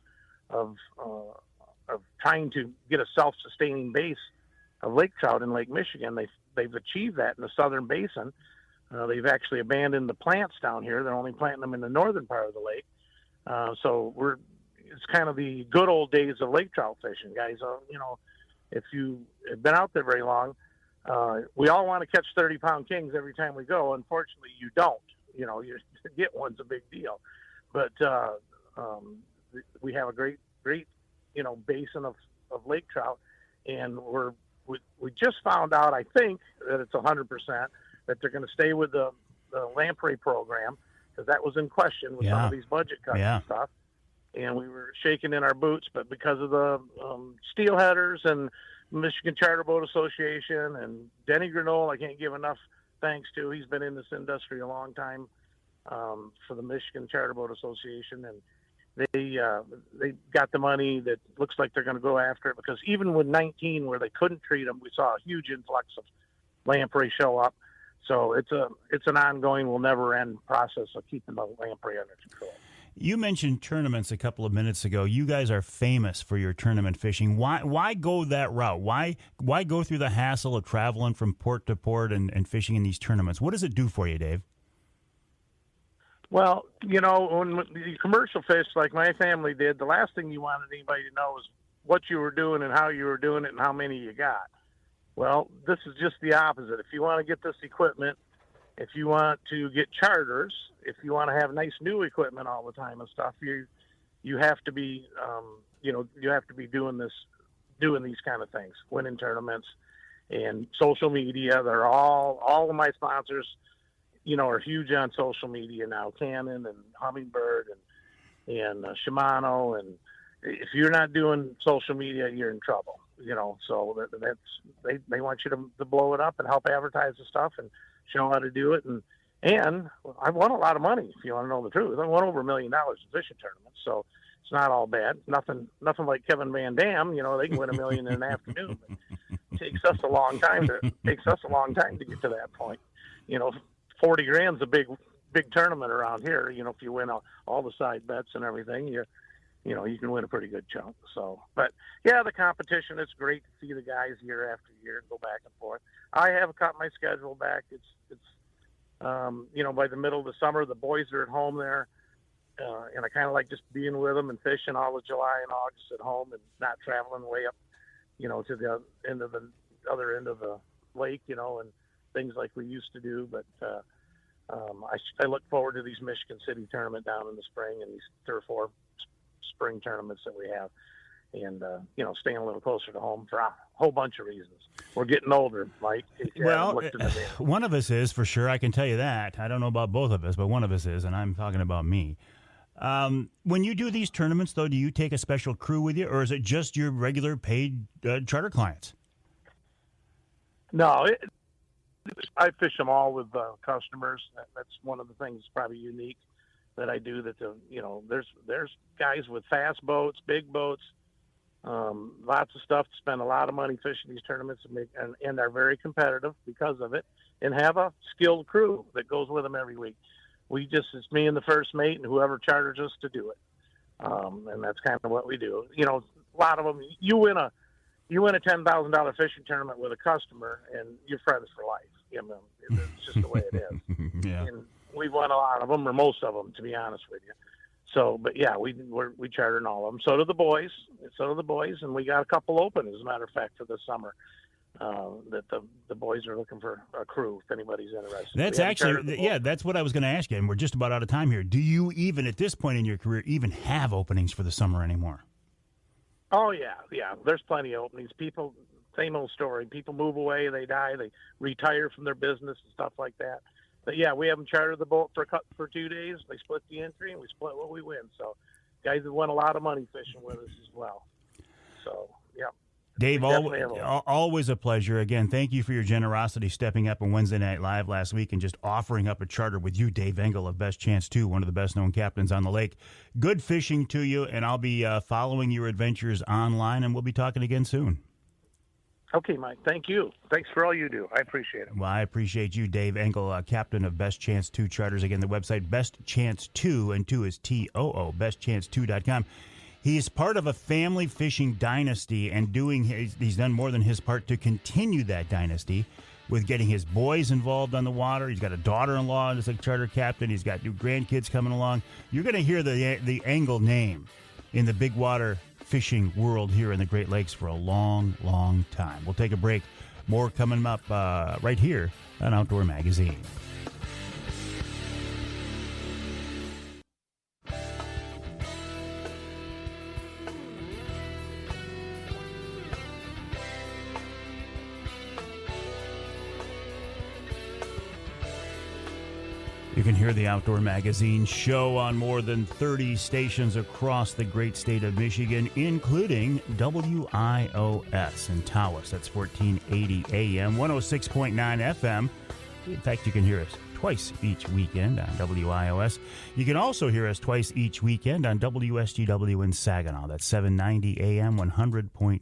of trying to get a self-sustaining base of lake trout in Lake Michigan, they've achieved that in the southern basin. They've actually abandoned the plants down here. They're only planting them in the northern part of the lake. So it's kind of the good old days of lake trout fishing, guys. If you have been out there very long, we all want to catch 30-pound kings every time we go. Unfortunately, you don't. You to get one's a big deal. But we have a great basin of lake trout, and we just found out, I think, that it's 100% that they're going to stay with the lamprey program because that was in question with some of these budget cuts and stuff. And we were shaking in our boots, but because of the steelheaders and Michigan Charter Boat Association and Denny Grenoll, I can't give enough thanks to. He's been in this industry a long time for the Michigan Charter Boat Association, and they got the money that looks like they're going to go after it because even with 19 where they couldn't treat them, we saw a huge influx of lamprey show up. So it's an ongoing, will never end process of keeping the lamprey under control. You mentioned tournaments a couple of minutes ago. You guys are famous for your tournament fishing. Why go that route? Why go through the hassle of traveling from port to port and fishing in these tournaments? What does it do for you, Dave? Well, when you commercial fish like my family did, the last thing you wanted anybody to know was what you were doing and how you were doing it and how many you got. Well, this is just the opposite. If you want to get this equipment, if you want to get charters, if you want to have nice new equipment all the time and stuff, you have to be, you have to be doing these kind of things, winning tournaments and social media. They're all of my sponsors, are huge on social media now, Canon and Humminbird and Shimano. And if you're not doing social media, you're in trouble, so they want you to blow it up and help advertise the stuff and show how to do it. And I've won a lot of money, if you want to know the truth. I won over $1 million in fishing tournaments, so it's not all bad. Nothing like Kevin Van Dam, they can win $1 million in an afternoon. But it takes us a long time to get to that point. 40 grand's a big tournament around here. If you win all the side bets and everything, you can win a pretty good chunk. So, but yeah, the competition, it's great to see the guys year after year go back and forth. I have cut my schedule back. It's By the middle of the summer, the boys are at home there. And I kind of like just being with them and fishing all of July and August at home and not traveling way up, to the end of the other end of the lake, and things like we used to do. But I look forward to these Michigan City tournament down in the spring and these 3 or 4 spring tournaments that we have. And, staying a little closer to home for a whole bunch of reasons. We're getting older, Mike. Well, one of us is for sure. I can tell you that. I don't know about both of us, but one of us is, and I'm talking about me. When you do these tournaments, though, do you take a special crew with you, or is it just your regular paid charter clients? No, I fish them all with customers. That's one of the things probably unique that I do. That there's guys with fast boats, big boats, lots of stuff to spend a lot of money fishing these tournaments and are very competitive because of it, and have a skilled crew that goes with them every week. It's me and the first mate and whoever charters us to do it. And that's kind of what we do. A lot of them, you win a $10,000 fishing tournament with a customer and you're friends for life. It's just the way it is. Yeah. And we've won a lot of them, or most of them, to be honest with you. So, but yeah, we charter in all of them. So do the boys, and we got a couple open, as a matter of fact, for this summer. That the boys are looking for a crew if anybody's interested. That's actually, that's what I was going to ask you, and we're just about out of time here. Do you even, at this point in your career, even have openings for the summer anymore? Oh, yeah. There's plenty of openings. People, same old story. People move away, they die, they retire from their business and stuff like that. But, yeah, we have them charter the boat for 2 days. They split the entry, and we split what we win. So guys have won a lot of money fishing with us as well. So, yeah. Dave, always a pleasure. Again, thank you for your generosity stepping up on Wednesday Night Live last week and just offering up a charter with you, Dave Engel of Best Chance 2, one of the best-known captains on the lake. Good fishing to you, and I'll be following your adventures online, and we'll be talking again soon. Okay, Mike. Thank you. Thanks for all you do. I appreciate it. Well, I appreciate you, Dave Engel, captain of Best Chance 2 Charters. Again, the website, Best Chance 2, and 2 is TOO, bestchance2.com. He's part of a family fishing dynasty, and he's done more than his part to continue that dynasty with getting his boys involved on the water. He's got a daughter-in-law as a charter captain. He's got new grandkids coming along. You're going to hear the Engel name in the big water fishing world here in the Great Lakes for a long, long time. We'll take a break. More coming up right here on Outdoor Magazine. You can hear the Outdoor Magazine show on more than 30 stations across the great state of Michigan, including WIOS in Tawas. That's 1480 AM, 106.9 FM. In fact, you can hear us twice each weekend on WIOS. You can also hear us twice each weekend on WSGW in Saginaw. That's 790 AM, 100.5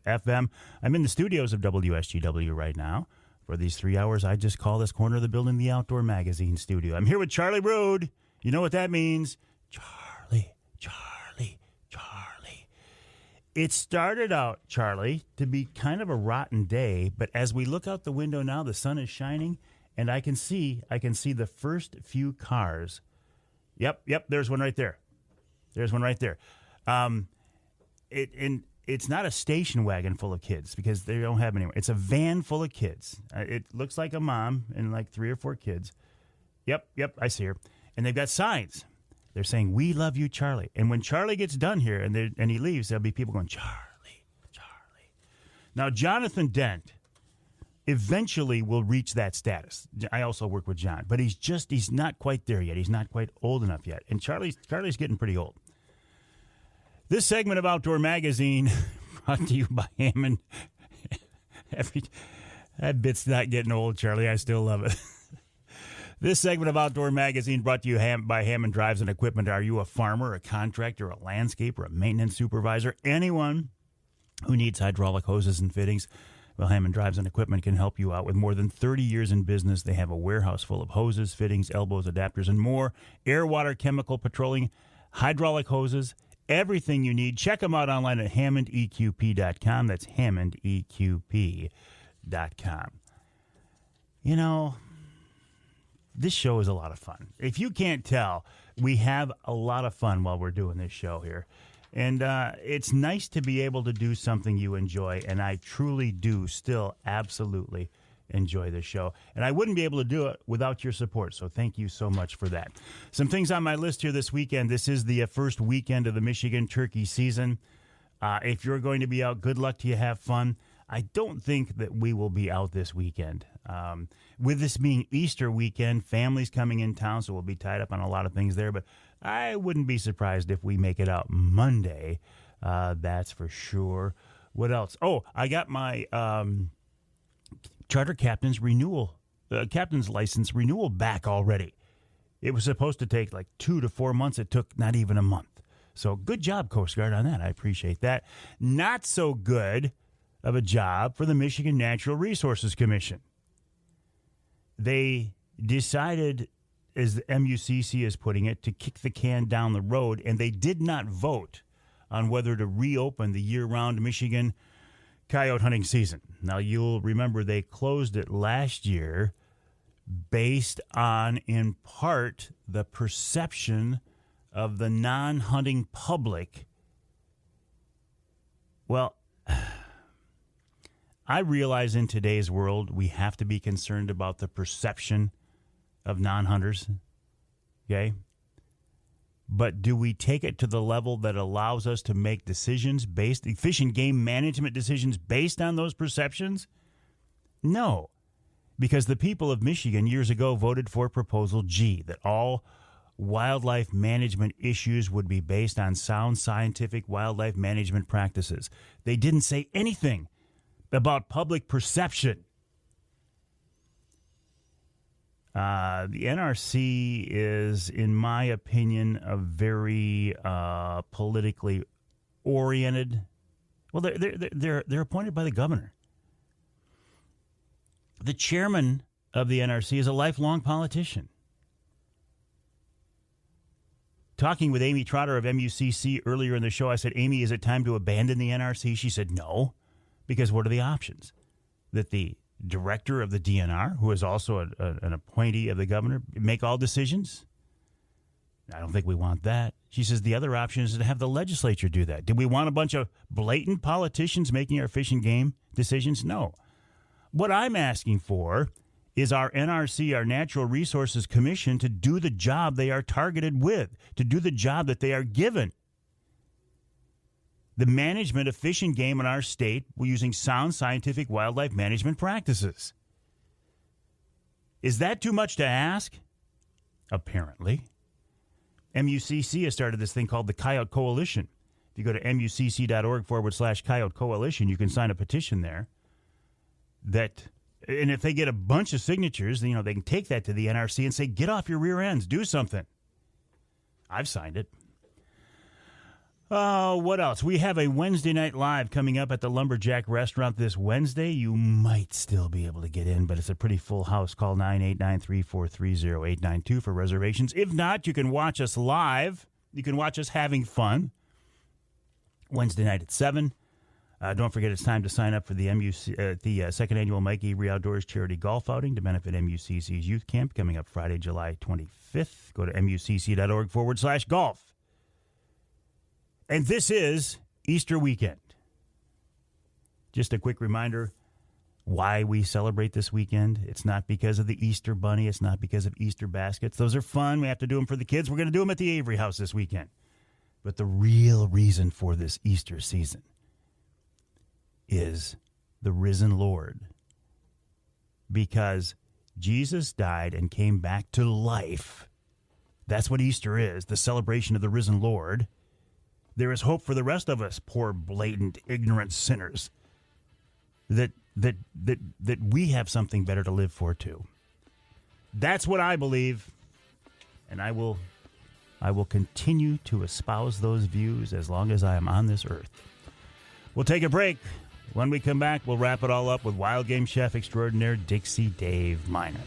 FM. I'm in the studios of WSGW right now. For these 3 hours, I just call this corner of the building the Outdoor Magazine studio. I'm here with Charlie Rood. You know what that means? Charlie. It started out, Charlie, to be kind of a rotten day, but as we look out the window now, the sun is shining, and I can see the first few cars. Yep, there's one right there. It's not a station wagon full of kids because they don't have anywhere. It's a van full of kids. It looks like a mom and like 3 or 4 kids. Yep, I see her. And they've got signs. They're saying, "We love you, Charlie." And when Charlie gets done here and he leaves, there'll be people going, "Charlie." Now, Jonathan Dent eventually will reach that status. I also work with John, but he's not quite there yet. He's not quite old enough yet. And Charlie's getting pretty old. This segment of Outdoor Magazine brought to you by Hammond. That bit's not getting old, Charlie. I still love it. This segment of Outdoor Magazine brought to you by Hammond Drives and Equipment. Are you a farmer, a contractor, a landscaper, a maintenance supervisor, anyone who needs hydraulic hoses and fittings? Well, Hammond Drives and Equipment can help you out. With more than 30 years in business, they have a warehouse full of hoses, fittings, elbows, adapters, and more. Air, water, chemical, petroleum, hydraulic hoses, everything you need. Check them out online at HammondEQP.com. That's HammondEQP.com. You know, this show is a lot of fun. If you can't tell, we have a lot of fun while we're doing this show here. And it's nice to be able to do something you enjoy, and I truly do still absolutely enjoy this show. And I wouldn't be able to do it without your support, so thank you so much for that. Some things on my list here this weekend. This is the first weekend of the Michigan turkey season. If you're going to be out, good luck to you. Have fun. I don't think that we will be out this weekend. With this being Easter weekend, families coming in town, so we'll be tied up on a lot of things there. But I wouldn't be surprised if we make it out Monday. That's for sure. What else? Oh, I got my charter captain's license renewal back already. It was supposed to take like 2 to 4 months. It took not even a month. So good job, Coast Guard, on that. I appreciate that. Not so good of a job for the Michigan Natural Resources Commission. They decided, as the MUCC is putting it, to kick the can down the road, and they did not vote on whether to reopen the year-round Michigan coyote hunting season. Now, you'll remember they closed it last year based on, in part, the perception of the non-hunting public. Well, I realize in today's world we have to be concerned about the perception of non-hunters, okay? But do we take it to the level that allows us to make decisions fish and game management decisions based on those perceptions? No, because the people of Michigan years ago voted for Proposal G, that all wildlife management issues would be based on sound scientific wildlife management practices. They didn't say anything about public perception. The NRC is, in my opinion, a very politically oriented. Well, they're appointed by the governor. The chairman of the NRC is a lifelong politician. Talking with Amy Trotter of MUCC earlier in the show, I said, Amy, is it time to abandon the NRC? She said, no, because what are the options? That the director of the DNR, who is also an appointee of the governor, make all decisions? I don't think we want that. She says the other option is to have the legislature do that. Do we want a bunch of blatant politicians making our fish and game decisions? No. What I'm asking for is our NRC, our Natural Resources Commission, to do the job they are targeted with, to do the job that they are given. The management of fish and game in our state using sound scientific wildlife management practices. Is that too much to ask? Apparently. MUCC has started this thing called the Coyote Coalition. If you go to mucc.org/Coyote Coalition, you can sign a petition there. And if they get a bunch of signatures, they can take that to the NRC and say, get off your rear ends, do something. I've signed it. What else? We have a Wednesday night live coming up at the Lumberjack Restaurant this Wednesday. You might still be able to get in, but it's a pretty full house. Call 989-343-0892 for reservations. If not, you can watch us live. You can watch us having fun. Wednesday night at 7. Don't forget, it's time to sign up for the second annual Mike Avery Outdoors Charity Golf Outing to benefit MUCC's Youth Camp coming up Friday, July 25th. Go to mucc.org/golf. And this is Easter weekend. Just a quick reminder why we celebrate this weekend. It's not because of the Easter bunny. It's not because of Easter baskets. Those are fun. We have to do them for the kids. We're going to do them at the Avery House this weekend. But the real reason for this Easter season is the risen Lord. Because Jesus died and came back to life. That's what Easter is, the celebration of the risen Lord. There is hope for the rest of us, poor, blatant, ignorant sinners, that we have something better to live for, too. That's what I believe, and I will continue to espouse those views as long as I am on this earth. We'll take a break. When we come back, we'll wrap it all up with wild game chef extraordinaire Dixie Dave MInar.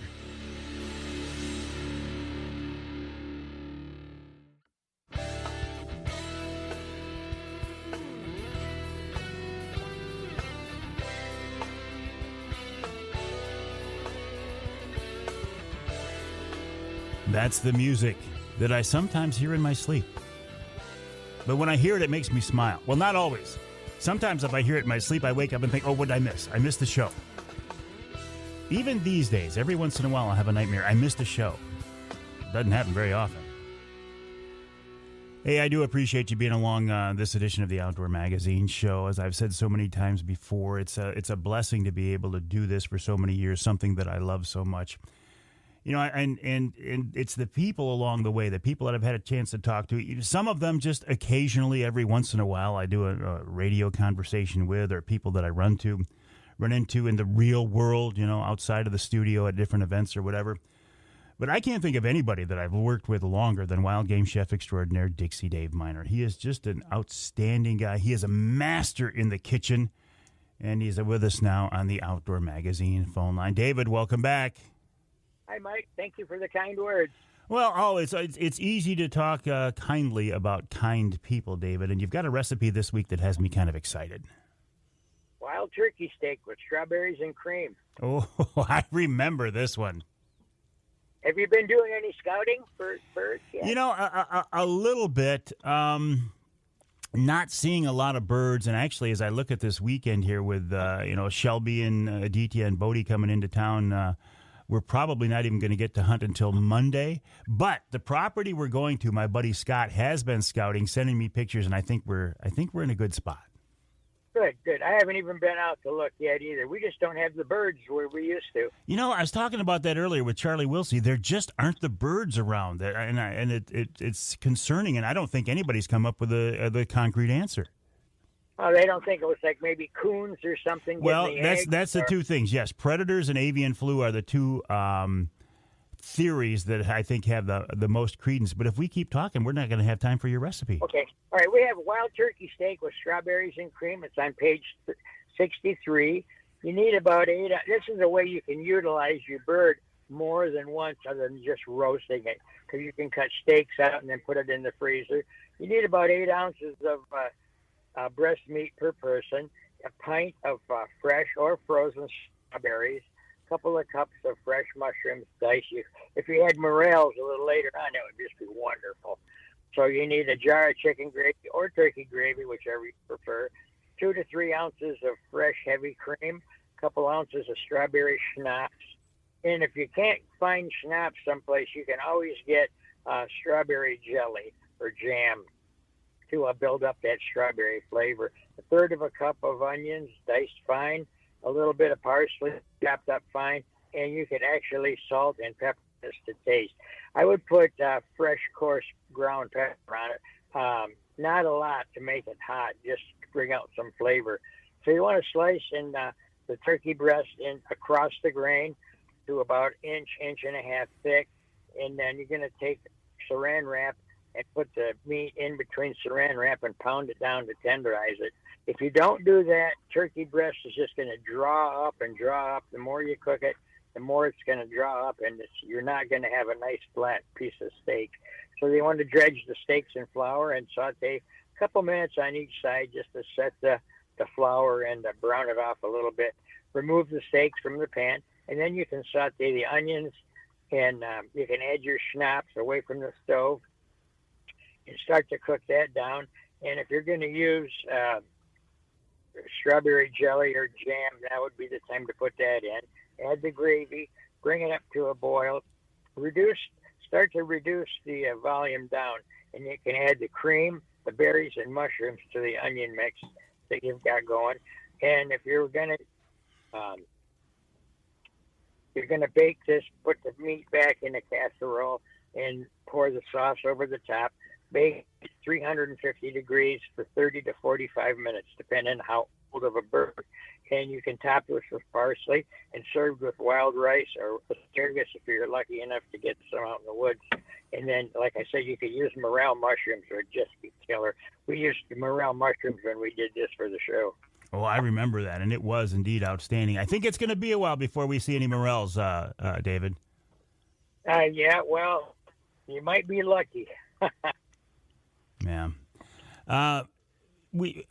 That's the music that I sometimes hear in my sleep. But when I hear it, it makes me smile. Well, not always. Sometimes if I hear it in my sleep, I wake up and think, oh, what did I miss? I missed the show. Even these days, every once in a while, I have a nightmare. I missed a show. Doesn't happen very often. Hey, I do appreciate you being along this edition of the Outdoor Magazine show. As I've said so many times before, it's a blessing to be able to do this for so many years, something that I love so much. You know, and it's the people along the way, the people that I've had a chance to talk to. Some of them just occasionally, every once in a while, I do a radio conversation with, or people that I run into in the real world, you know, outside of the studio at different events or whatever. But I can't think of anybody that I've worked with longer than wild game chef extraordinaire Dixie Dave MInar. He is just an outstanding guy. He is a master in the kitchen, and he's with us now on the Outdoor Magazine phone line. David, welcome back. Hi, Mike. Thank you for the kind words. Well, it's easy to talk kindly about kind people, David, and you've got a recipe this week that has me kind of excited. Wild turkey steak with strawberries and cream. Oh, I remember this one. Have you been doing any scouting for birds yet? You know, a little bit. Not seeing a lot of birds, and actually, as I look at this weekend here with Shelby and Aditya and Bodie coming into town, we're probably not even going to get to hunt until Monday. But the property we're going to, my buddy Scott has been scouting, sending me pictures, and I think we're in a good spot. Good. I haven't even been out to look yet either. We just don't have the birds where we used to. You know, I was talking about that earlier with Charlie Wiltse. There just aren't the birds around, and it's concerning. And I don't think anybody's come up with the concrete answer. Oh, they don't think it was like maybe coons or something. Well, that's the two things. Yes, predators and avian flu are the two theories that I think have the most credence. But if we keep talking, we're not going to have time for your recipe. Okay. All right. We have wild turkey steak with strawberries and cream. It's on page 63. You need about 8. This is a way you can utilize your bird more than once other than just roasting it, because you can cut steaks out and then put it in the freezer. You need about 8 ounces of breast meat per person, a pint of fresh or frozen strawberries, couple of cups of fresh mushrooms diced. If you had morels a little later on, that would just be wonderful. So you need a jar of chicken gravy or turkey gravy, whichever you prefer, 2 to 3 ounces of fresh heavy cream, a couple ounces of strawberry schnapps. And if you can't find schnapps someplace, you can always get strawberry jelly or jam to build up that strawberry flavor. A third of a cup of onions diced fine, a little bit of parsley chopped up fine, and you can actually salt and pepper this to taste. I would put fresh, coarse ground pepper on it. Not a lot to make it hot, just to bring out some flavor. So you want to slice in the turkey breast in across the grain to about inch and a half thick, and then you're going to take saran wrap and put the meat in between saran wrap and pound it down to tenderize it. If you don't do that, turkey breast is just going to draw up and draw up. The more you cook it, the more it's going to draw up, and you're not going to have a nice flat piece of steak. So you want to dredge the steaks in flour and saute a couple minutes on each side just to set the flour and brown it off a little bit. Remove the steaks from the pan, and then you can saute the onions, and you can add your schnapps away from the stove and start to cook that down. And if you're going to use strawberry jelly or jam, that would be the time to put that in. Add the gravy, bring it up to a boil, start to reduce the volume down, and you can add the cream, the berries, and mushrooms to the onion mix that you've got going. And if you're going to bake this, put the meat back in a casserole and pour the sauce over the top. Bake 350 degrees for 30 to 45 minutes, depending on how old of a bird. And you can top this with parsley and serve with wild rice or asparagus if you're lucky enough to get some out in the woods. And then, like I said, you could use morel mushrooms, or just be killer. We used morel mushrooms when we did this for the show. Oh, I remember that, and it was indeed outstanding. I think it's going to be a while before we see any morels, David. Yeah, well, you might be lucky. Yeah. We've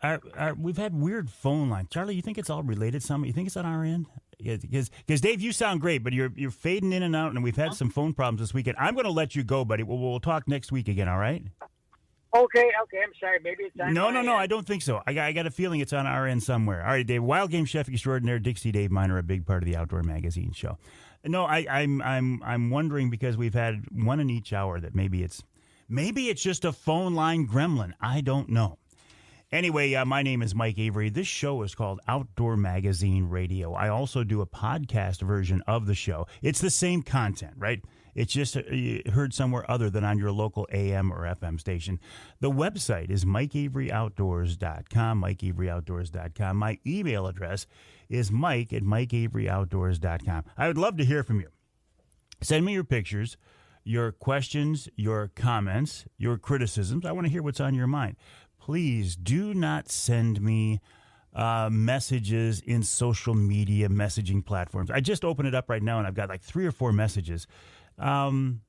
had weird phone lines. Charlie, you think it's all related? You think it's on our end? Because Dave, you sound great, but you're fading in and out, and we've had some phone problems this weekend. I'm going to let you go, buddy. We'll talk next week again. All right? Okay. I'm sorry. Maybe it's on No. my end. I don't think so. I got a feeling it's on our end somewhere. All right, Dave. Wild Game Chef Extraordinaire Dixie Dave MInar, a big part of the Outdoor Magazine show. No, I'm wondering because we've had one in each hour that maybe it's just a phone line gremlin. I don't know. Anyway, my name is Mike Avery. This show is called Outdoor Magazine Radio. I also do a podcast version of the show. It's the same content, right? It's just heard somewhere other than on your local AM or FM station. The website is MikeAveryOutdoors.com, MikeAveryOutdoors.com. My email address is Mike@MikeAveryOutdoors.com. I would love to hear from you. Send me your pictures, your questions, your comments, your criticisms. I want to hear what's on your mind. Please do not send me messages in social media messaging platforms. I just opened it up right now, and I've got like 3 or 4 messages. Send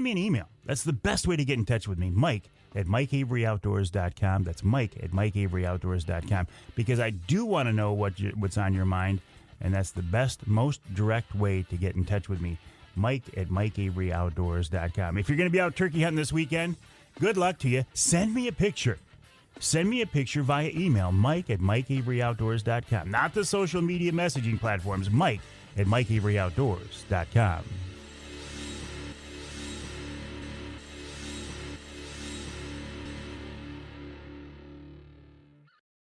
me an email. That's the best way to get in touch with me. Mike@MikeAveryOutdoors.com. That's Mike@MikeAveryOutdoors.com. Because I do want to know what's on your mind, and that's the best, most direct way to get in touch with me. Mike@MikeAveryOutdoors.com. If you're going to be out turkey hunting this weekend, good luck to you. Send me a picture. Send me a picture via email, Mike@MikeAveryOutdoors.com. Not the social media messaging platforms, Mike@MikeAveryOutdoors.com.